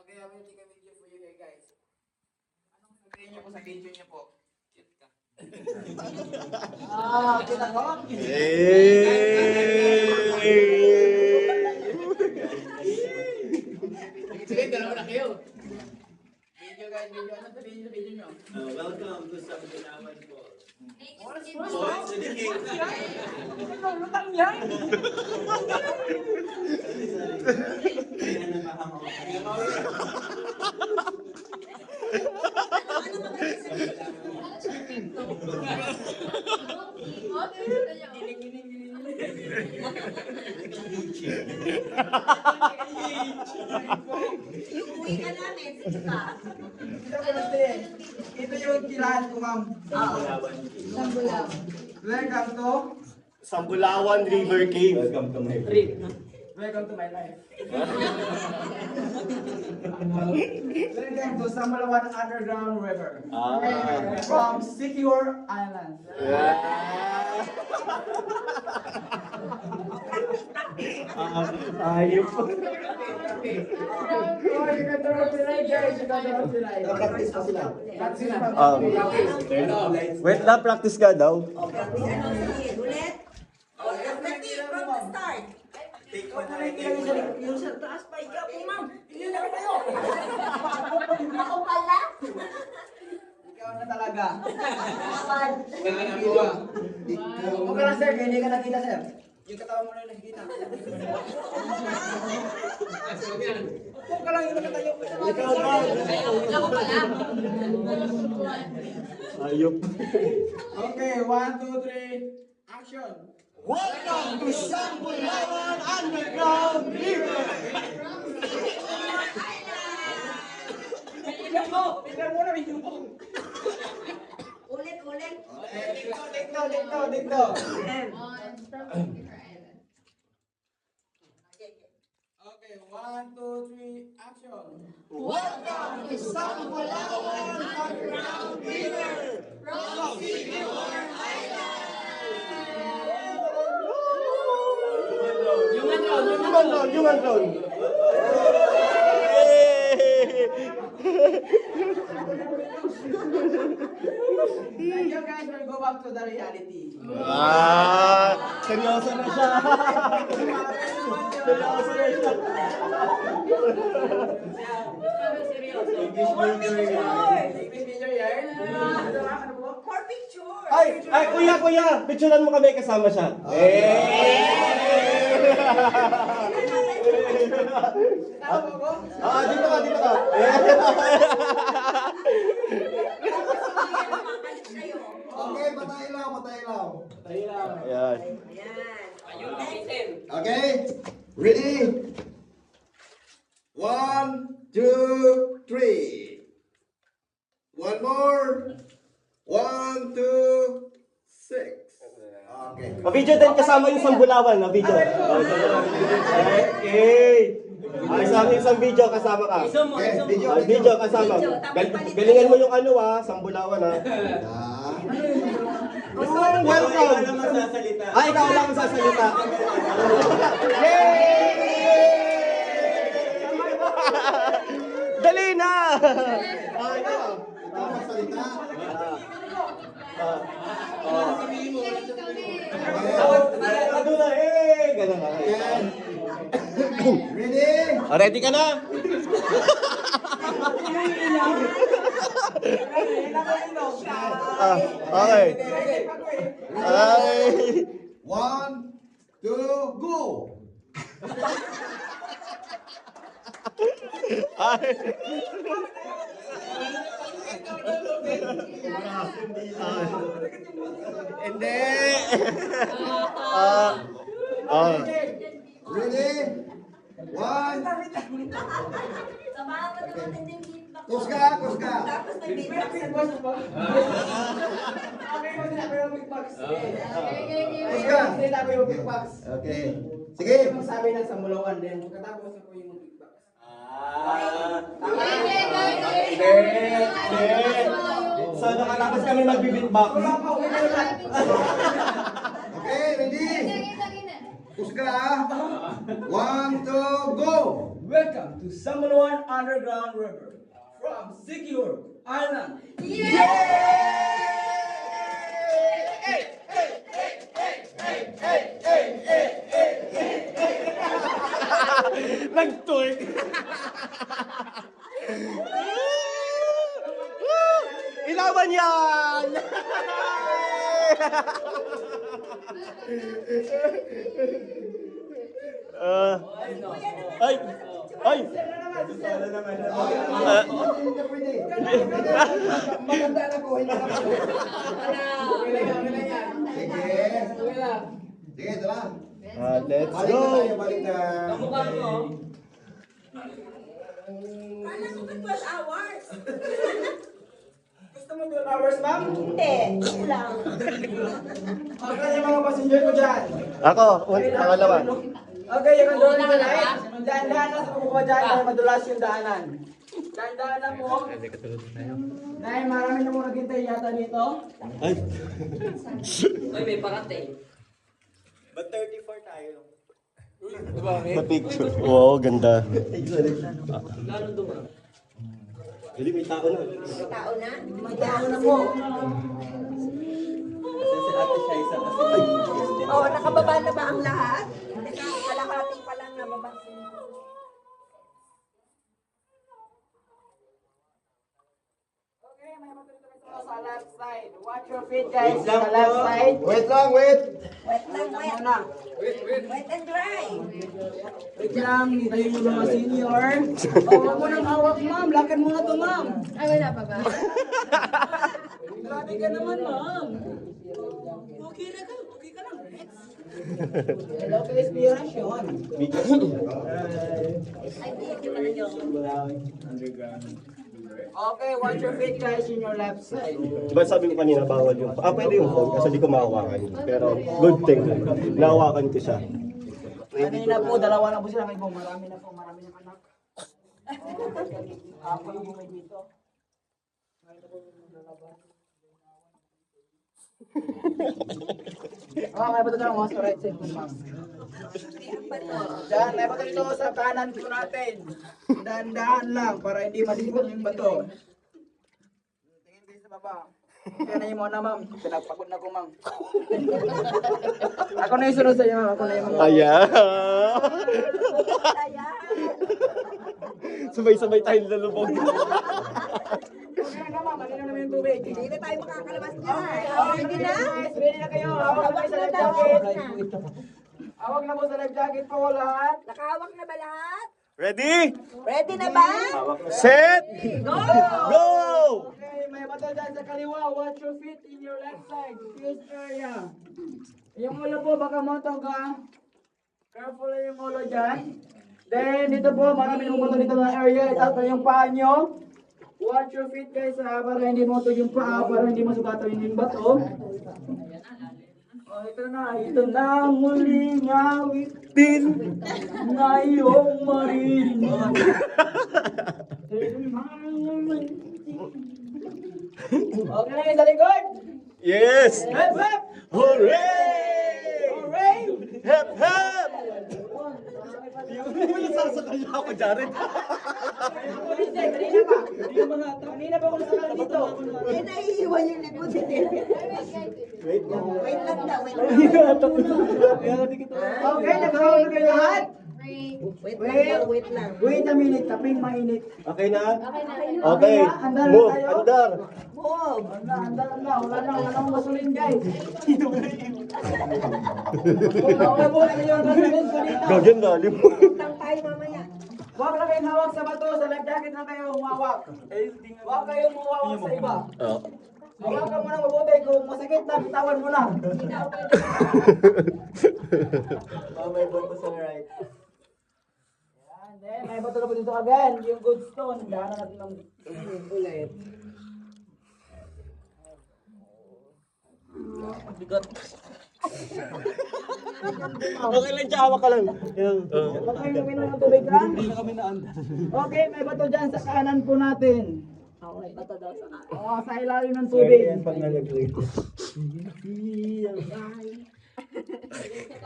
Speaker 4: Okay, I will take a video for you here, guys. Anong sabihin niyo po sa video niyo po? Cute ka. Kita ko? Sige, dalawa na kayo. Video guys, video. Ano sabihin niyo sa video niyo?
Speaker 9: Welcome to Sambunawan po.
Speaker 4: Lutang yan!
Speaker 9: Kaya na mahama.
Speaker 7: Uwi ka namin, sige ka.
Speaker 4: Ito yung kilahan ko, ma'am.
Speaker 6: Sambulaw.
Speaker 4: Welcome to
Speaker 3: Sambulawan River Cave.
Speaker 9: Welcome to my
Speaker 4: Welcome to my life. Welcome to Sambulawan Underground River. From Secure Island.
Speaker 3: Ayop.
Speaker 4: Oh, you can turn off the light, guys. You can turn off the light.
Speaker 1: Practice pa sila.
Speaker 4: Practice na.
Speaker 3: Wait lang, practice ka daw.
Speaker 7: Okay, ano sige, ulit. From the start. Yung sa taas pa, ikaw po, ma'am. Hindi na kayo. Ako pala.
Speaker 4: Ikaw na talaga.
Speaker 7: Kapal.
Speaker 4: Wala na po. Okay lang, sir. Kaya hindi ka nakita, sir. Yung katawan mo na yung nakikita. Huwag ka lang yung nakatayo.
Speaker 3: Ikaw ba?
Speaker 8: Ako pala.
Speaker 3: Ayop.
Speaker 4: Okay, 1, 2, 3, action!
Speaker 3: Welcome to Sambulawan Underground River!
Speaker 7: Ulit, ulit.
Speaker 4: Dito. Okay, 1, 2, 3, action.
Speaker 3: Welcome to Sambulawan Underground River! From Sigiwan Human drone.
Speaker 4: And you guys will go back to the reality.
Speaker 3: Seryoso na siya. Seryoso na siya.
Speaker 4: English major yarn.
Speaker 7: For picture.
Speaker 3: Ay, kuya, picturean mo kami kasama siya.
Speaker 4: Tama ko?
Speaker 3: Dito ka.
Speaker 7: Makalit sa'yo.
Speaker 1: Okay, patay ilaw.
Speaker 3: Ayan.
Speaker 7: Ayan.
Speaker 1: Okay, ready? 1, 2, 3. One more. 1, 2, 6. Okay.
Speaker 3: Video din kasama yung Sambulawan na video. Okay. Kasama yung isang video kasama ka.
Speaker 1: Okay, video.
Speaker 3: Video kasama. Galingan mo yung Sambulawan ha. Welcome. Ikaw lang ang sasalita. Dali na!
Speaker 1: Ikaw magsalita.
Speaker 3: Ganun na.
Speaker 1: Ready?
Speaker 3: Ready ka na? Okay.
Speaker 1: 1, 2, go!
Speaker 3: Hindi.
Speaker 1: Ready? 1.
Speaker 7: Samahan mo naman din yung beatbox.
Speaker 1: Kuska.
Speaker 7: Tapos may beatbox.
Speaker 4: Okay, sinabi yung beatbox.
Speaker 1: Kuska.
Speaker 4: Sinabi yung beatbox.
Speaker 1: Okay. Sige.
Speaker 4: Magsabi ng Sambulawan din. Pagkatapos ako yung beatbox.
Speaker 3: So, nakatapos kami mag-beatbox.
Speaker 1: Okay, ready? Kuska. 1, 2, go!
Speaker 4: Welcome to Sambulawan Underground River from Sigiwan Island.
Speaker 3: Nag-twerk. Ilawan yan! Ay!
Speaker 4: Maganda na po. Hindi na po.
Speaker 1: Sige, tara.
Speaker 3: Let's
Speaker 1: Balik
Speaker 3: go!
Speaker 1: na tayo, balik na.
Speaker 7: Kala ko ka 12 hours.
Speaker 4: Gusto mo 12 hours, ma'am?
Speaker 7: Hindi. Hindi lang.
Speaker 4: Okay, yung mga passenger ko dyan.
Speaker 3: Ako, pangalawa.
Speaker 4: Okay, you can do it tonight. Dahan-dahan lang sa pagkukuha dyan para madulas yung daanan. Dahan-dahan lang po. Dahil marami na mo naghintay yata dito.
Speaker 3: Ay!
Speaker 4: But 34 tayo.
Speaker 3: Na-picture. Wow, ganda. Dali, may tao na.
Speaker 7: Tao na?
Speaker 4: May tao na po.
Speaker 7: Oh, nakababa na ba ang lahat? Kalahati pa lang nababa.
Speaker 4: Okay, may matuloy sa left side. Watch your feet, guys. Sa left side.
Speaker 1: Wait lang, wait.
Speaker 7: Wet lang, wet.
Speaker 4: Muna.
Speaker 7: Wet and dry.
Speaker 4: Wait lang, hintayin mo mga senior. Oh, wag mo nang hawak, ma'am. Lakad mo na to, ma'am.
Speaker 8: Ay, wala pa ba?
Speaker 7: Grabe ka naman, ma'am. Okay na ka. Okay ka lang.
Speaker 4: Hello ka inspiration. Okay, watch your feet guys in your left side.
Speaker 3: Diba sabi ko kanina, bawal yung... pwede yung phone kasi di ko mahawakan. Pero good thing, nahawakan ko siya.
Speaker 4: Kanina po, dalawa na po sila kayo. Marami na anak. Ako yung bumay dito. May bato dyan, mga sa right side po, ma'am. Diyan, may bato dito sa kanan po natin. Dahan-dahan lang para hindi masipon yung bato. Tingin kayo sa baba. Kaya na yung muna, ma'am. Pinagpagod na ko, ma'am. Ako na yung sunod sa iyo, ma'am. Ako na yung mga...
Speaker 3: Ayan! Sabay-sabay tayong lalubog.
Speaker 4: Okay na, ma'am. Malinaw naman yung tubig.
Speaker 7: Hindi na tayo makakalabas niya.
Speaker 4: Ready na? Ready na kayo. Hawak na kayo sa life jacket. Hawak na po sa life jacket po lahat.
Speaker 7: Nakahawak na ba lahat?
Speaker 3: Ready?
Speaker 7: Ready na ba?
Speaker 3: Set!
Speaker 7: Go!
Speaker 3: Go!
Speaker 4: Okay, may bato dyan sa kaliwa. Watch your feet in your left side. Fuse area. Yung ulo po, baka montong ka. Careful lang yung ulo dyan. Then, dito po, marami yung bato dito na area. Ito yung paa nyo. Watch your feet guys para hindi motog yung paa, para hindi masugatan yung bato. Oh, ito na muling awitin na iyong marinig. Okay na yun sa likod.
Speaker 3: Yes!
Speaker 4: Hep, hep!
Speaker 3: Hooray!
Speaker 4: Hooray!
Speaker 3: Hep, hep! Nasasakal niya ako, Jared.
Speaker 4: Kanina pa ako nasakal dito.
Speaker 7: Eh, naiiwan yung likod.
Speaker 3: Wait lang.
Speaker 7: Wait lang daw, wait lang.
Speaker 4: Okay, nag-roll na kayo lahat.
Speaker 7: Wait lang daw, wait lang.
Speaker 4: Wait a minute, kaping mainit.
Speaker 3: Okay na? Okay.
Speaker 4: Andar na
Speaker 3: Move,
Speaker 4: tayo?
Speaker 3: andar.
Speaker 7: Move!
Speaker 4: Andar na, wala nang gasolin guys. Okay po, ano yung gasolin ko dito?
Speaker 3: Gagyan lalim.
Speaker 7: Lang tayo mamaya.
Speaker 4: Huwag na kayong hawak sa bato, sa life jacket na kayo humawak. Huwag kayong humawak sa iba.
Speaker 3: Oh.
Speaker 4: Hawak ka muna mabuti, kung masakit na, bitawan mo na.
Speaker 9: Mamay po sa right.
Speaker 4: Yan, then, may bato na po dito again, yung good stone. Daanan natin ng ulit.
Speaker 3: Okay lang siya, hawak ka lang.
Speaker 4: Huwag kayong uminom ng tubig ha? Okay, may bato dyan sa kanan po natin. Okay, bato daw sa kanan. Oo, sa ilalim ng tubig.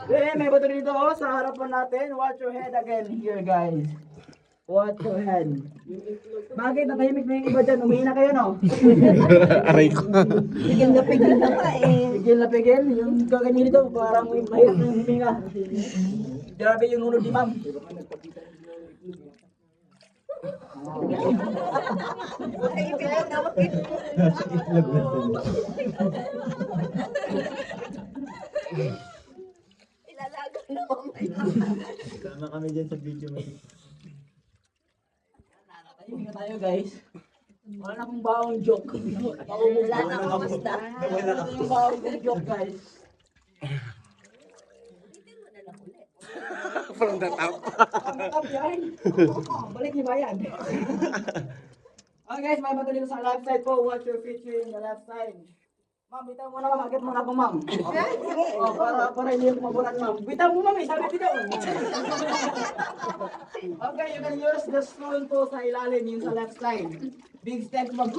Speaker 4: Then, may bato dito sa harapan natin. Watch your head again here, guys. Watch your head. Bakit? Nakahimik na yung iba dyan. Umihina kayo, no?
Speaker 3: Aray ko.
Speaker 7: Pigil na pa eh.
Speaker 4: Pigil na pigil. Yung kaganyan dito, parang mahirap na yung huminga. Grabe yung unod ni ma'am.
Speaker 7: Ay, pinatawagin. Ilalaga na mamaya.
Speaker 9: Sama kami dyan sa video mo.
Speaker 4: Tahimik na tayo, guys. Wala na akong baong joke.
Speaker 7: Wala na akong basta.
Speaker 4: Ito yung baong kong joke, guys.
Speaker 3: From the top.
Speaker 4: Up yan. Balik niyo ba yan? Okay guys, may bato dito sa left side po. Watch your feet here in the left side. Ma'am, bitaw mo na ma'am. Agad mo na ako ma'am. Okay. Oh, para hindi ako mabulat ma'am. Bitaw mo ma'am, sabi dito. Okay, you can use the stone po sa ilalim, yung sa left side. Big step ma'am.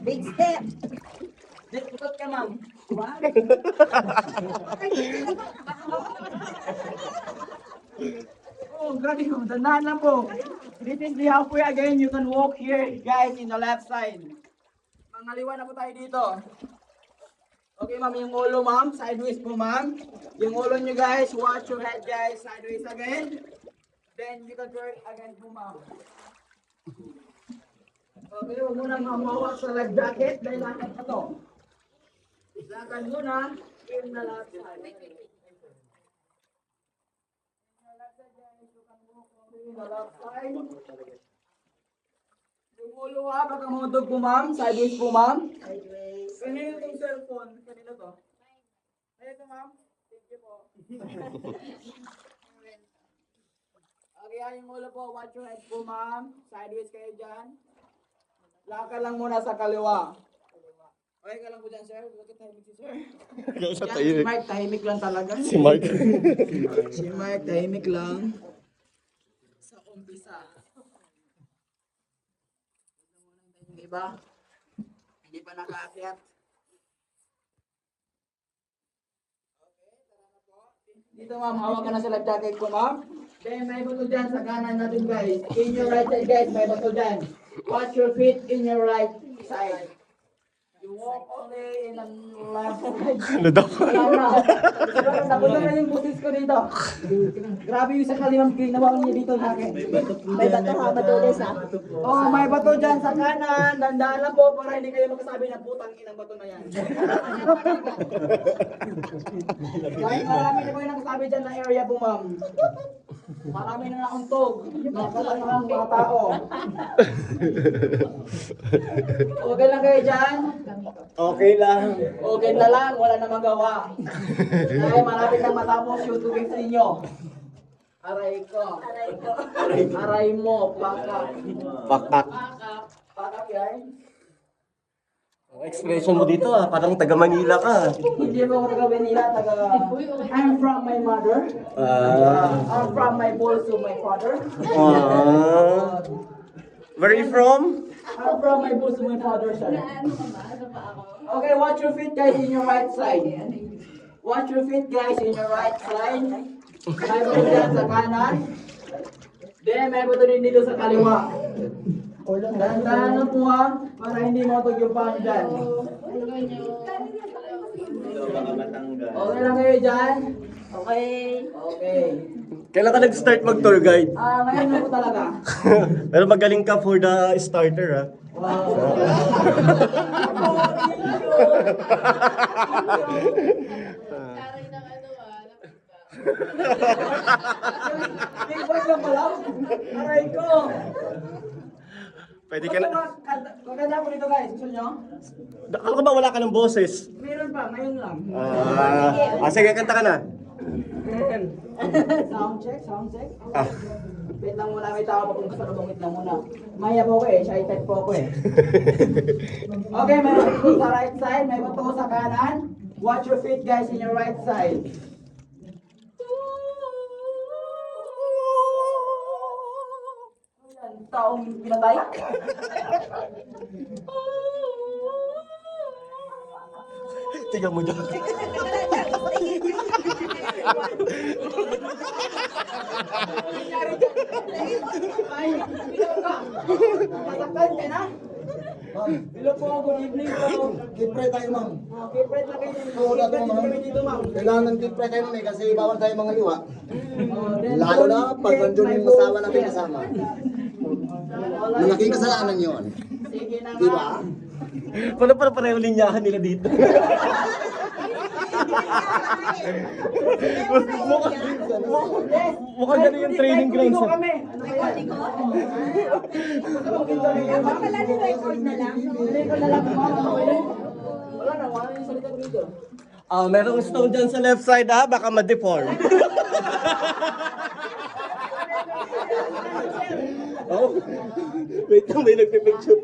Speaker 7: Big step.
Speaker 4: Just putot ka ma'am. Oh, grabe ko. Dandahan lang po. This is the halfway again. You can walk here, guys, in the left side. Pangaliwa na po tayo dito. Okay, ma'am, yung ulo, ma'am. Sideways po, ma'am. Yung ulo nyo, guys. Watch your head, guys. Sideways again. Then, you can turn again po, ma'am. Okay, huwag mo nang mamawak sa life jacket dahil lakad pa to. Lakad muna in the left side. In the left side. Yung ulo ha, baka mutog po, ma'am. Sideways po, ma'am.
Speaker 7: Sideways.
Speaker 4: Kanino itong cellphone? Kanino to? Ay, ito ma'am. Thank you po. Okay, yung ulo po. Watch your head po ma'am. Sideways kayo dyan. Lakad lang muna sa kaliwa. Okay ka lang po dyan, sir. Bakit tahimik si sir? Si Mark, tahimik lang talaga.
Speaker 3: Si Mark.
Speaker 4: Si Mark, tahimik lang. Sa umpisa. Yung iba, hindi pa nakaakyat. Okay, tara na po. Dito ma'am, hawak ka na sa life jacket ko ma'am. Then may bato dyan sa kanan natin guys. In your right side guys, may bato dyan. Watch your feet in your right side. You walk only in the left side.
Speaker 3: Ano daw?
Speaker 4: Napunta na yung busis ko dito. Grabe yung sa kalimang ginawa niya dito sa akin.
Speaker 7: May bato ha, matulis ha.
Speaker 4: Oh, may bato dyan sa kanan. Dandaan lang po para hindi kayo magsasabi na putang inang bato na yan. Dahil marami na po yung nagsasabi dyan na area po ma'am. Marami na nakauntog. Nakakalang mga tao. Okay lang kayo dyan?
Speaker 3: Okay lang.
Speaker 4: Okay na lang, wala na magawa. Dahil malapit nang matapos yung tubig sa inyo. Aray ko. Aray mo, pakak.
Speaker 3: Pakak.
Speaker 4: Pakak yan.
Speaker 3: Expression mo dito parang taga Manila ka.
Speaker 4: Hindi mo ako taga Manila, I'm from my mother. I'm from my also my father.
Speaker 3: Where are you from?
Speaker 4: I'm from my also my father, sir. Okay, watch your feet guys in your right side. Watch your feet guys in your right side. May buto dyan sa kanan. Then may buto din dito sa kaliwa. Dahan-dahan na po ha, para hindi matog yung paan dyan. Okay lang kayo dyan? Okay. Okay.
Speaker 3: Kailan ka nag-start mag-tour guide?
Speaker 4: Ngayon na po talaga.
Speaker 3: Pero magaling ka for the starter ha.
Speaker 4: Wow. Big boy lang pala. Aray ko.
Speaker 3: Pwede ka na.
Speaker 4: Maganda po dito guys. Gusto nyo?
Speaker 3: Akala ko ba wala ka ng boses?
Speaker 4: Meron pa, ngayon lang.
Speaker 3: Sige, kanta ka na.
Speaker 4: Sound check, sound check. Wait lang muna, may tao pa kung kasalubong lang muna. Maya po ko eh, shy type po ko eh. Okay, may bato sa right side, may bato sa kanan. Watch your feet guys in your right side. Ayan, taong pinatay.
Speaker 3: Tingnan mo dyan.
Speaker 4: Ay, ilaw ka. Nasaktan ka na. Hello po, good evening po.
Speaker 1: Keep pray tayo, ma'am.
Speaker 4: Okay, friend na kayo.
Speaker 1: Oo, dati mo, ma'am.
Speaker 4: Kami dito, ma'am.
Speaker 1: Kailangan ng keep pray tayo, ma'am, kasi bawal tayo mga liwa.
Speaker 4: Then,
Speaker 1: Lalo na pag
Speaker 4: don't
Speaker 1: nandun
Speaker 4: get
Speaker 1: yung
Speaker 4: my
Speaker 1: masawa
Speaker 4: vote.
Speaker 1: natin kasama.
Speaker 4: Alright.
Speaker 1: Malaking kasalanan yun.
Speaker 4: Sige na
Speaker 1: Di
Speaker 4: nga.
Speaker 3: Paano para pareho linyahan nila dito? Mukhang ganun yung training grounds.
Speaker 4: Ligo kami. Ano ba yan?
Speaker 7: Pala ni-record na lang.
Speaker 4: Ligo na lang, ma'am. Ano ba yan? Wala na, wala yung salita dito.
Speaker 3: Merong stone dyan sa left side ha, baka ma-deform. Oh, wait lang, may nagpipicture.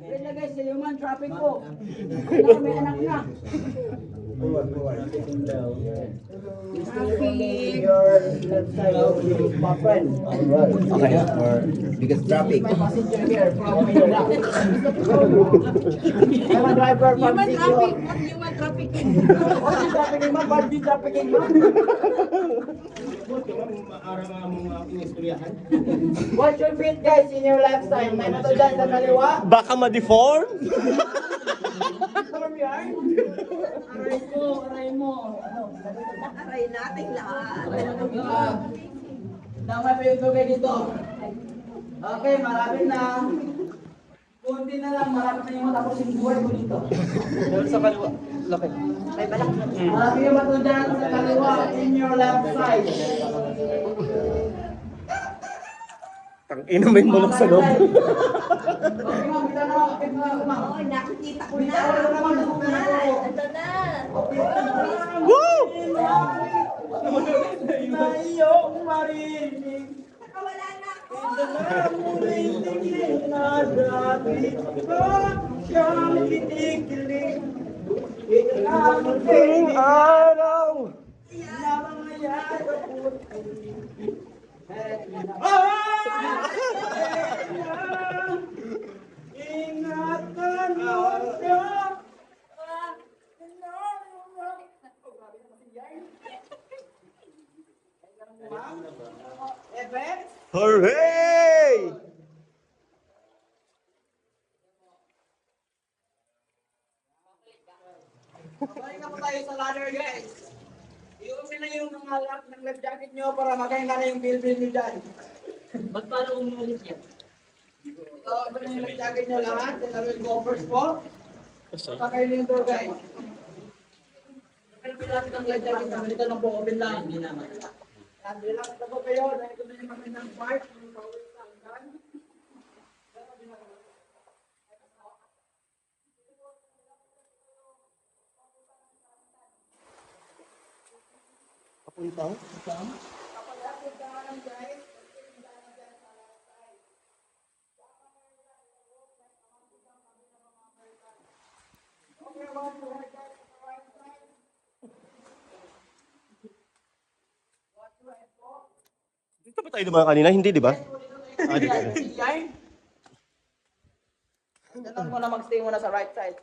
Speaker 4: Wait na guys, sa human traffic po. Ano, may anak na. Your left side of your friend.
Speaker 1: Okay. Because traffic.
Speaker 4: My passenger here from Manila. I'm a driver from CTO.
Speaker 7: Human trafficking.
Speaker 4: Human trafficking man, bungee trafficking man. Watch your feet guys in your left side. May nato dyan sa kaliwa.
Speaker 3: Baka ma-deform?
Speaker 4: Storm yarn. Aray ko, aray mo.
Speaker 7: Aray nating lahat.
Speaker 4: Damay pa yung tubig dito. Okay, marami na. Kunti na lang, marami na yung matapos yung buhay ko dito.
Speaker 3: Sa kaliwa. Laki.
Speaker 4: Marami yung bato dyan sa kaliwa in your left side.
Speaker 3: Tang ina, may mulok sa loob.
Speaker 4: Okay, ma'am, kita na ma'am.
Speaker 7: Oo, nakikita ko na. Ito na. Nakawala na ako.
Speaker 3: Ting araw! Hooray!
Speaker 4: Balik na po tayo sa ladder, guys. I-open na yung mga lock ng life jacket nyo para makahinga na yung bill nyo dyan.
Speaker 8: Ba't parang umulit yan?
Speaker 4: Open na yung life jacket nyo lahat. Then yung coffers po. Sakay na yung door, guys. Yung lahat ng life jacket namin ito nang po open lang. Hindi naman. Yan, relax na po kayo. Dahil ito na yung magandang part. Yung power sa hanggan.
Speaker 3: Dito ba tayo dumaan kanina? Hindi, di ba?
Speaker 4: Yan. Ganun mo na mag-stay muna sa right side.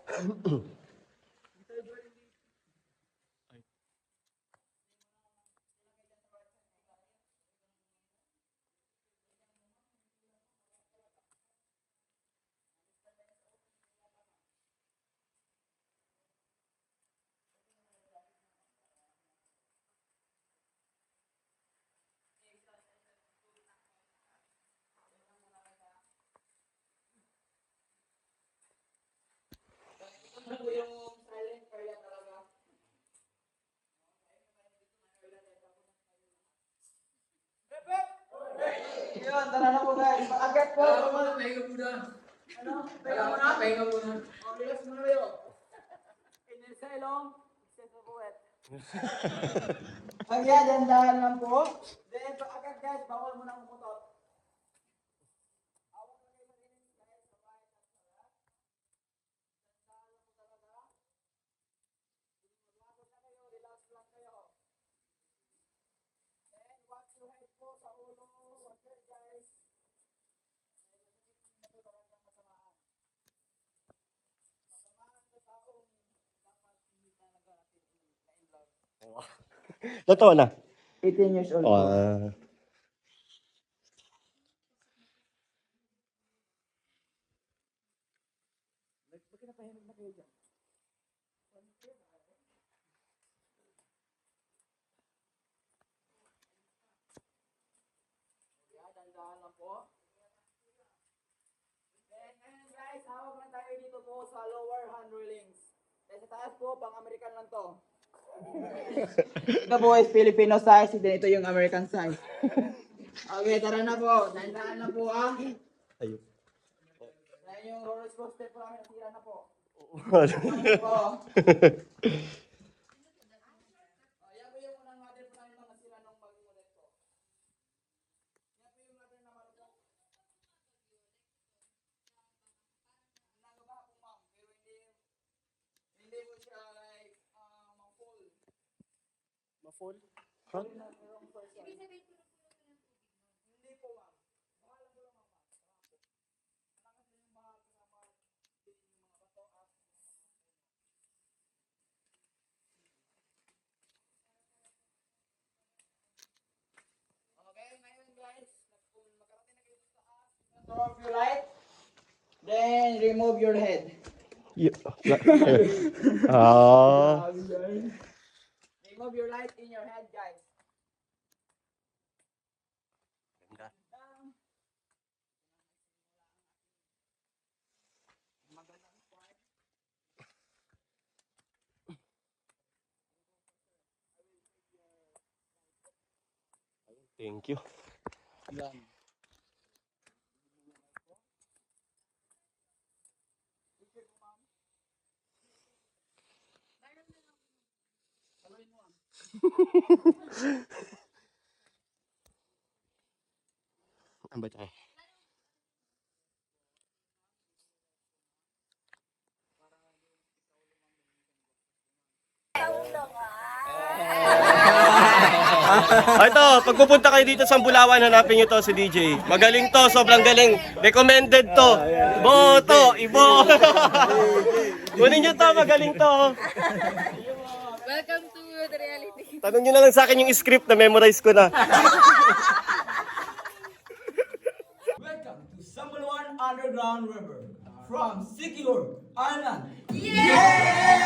Speaker 4: Ano po yung silent area talaga? Yun, tara na po guys. Pag-agad po. Pahinga muna. Ano? Pahinga muna. Relax muna kayo. Inhale sa ilong. Exhale sa buwet. Pag yan, dandahan lang po. Then, pag-agad guys, bawal mo nang umutot.
Speaker 3: Totoo na.
Speaker 4: 18 years old po. Dandahan lang po. Then, ngayon guys, hawak lang tayo dito po sa lower hand rulings. Then sa taas po, pang American lang to. Ito po is Filipino size, then ito yung American size. Okay, tara na po. Dandahan lang po ah.
Speaker 3: Ayun.
Speaker 4: Dahil yung roller coaster po namin nasira na po. po. Yan po yung unang mother po namin mga sila nung bagong model po. Yan po yung mother na marunong. Nagaba po ma'am, pero hindi po siya like ma-full.
Speaker 3: Ma-full?
Speaker 4: Hindi po ma'am. Mahal po lang ma'am. Mahal po yung mga pinamahal. Yung mga bato at okay, ngayon guys, kung makarating na kayo sa taas, turn off your light, then remove your head. Remove your light in your head, guys.
Speaker 3: Thank you. Ang ba tayo? Ito, pag pupunta kayo dito sa Bulawan, hanapin nyo to si DJ. Magaling to, sobrang galing. Recommended to. Boto, ibo. Kunin nyo to, magaling to.
Speaker 7: Welcome to the reality.
Speaker 3: Tanong nyo na lang sa akin yung script na memorize ko na.
Speaker 4: Welcome to Sambuluan Underground River from Siquijor Island.
Speaker 7: Yay!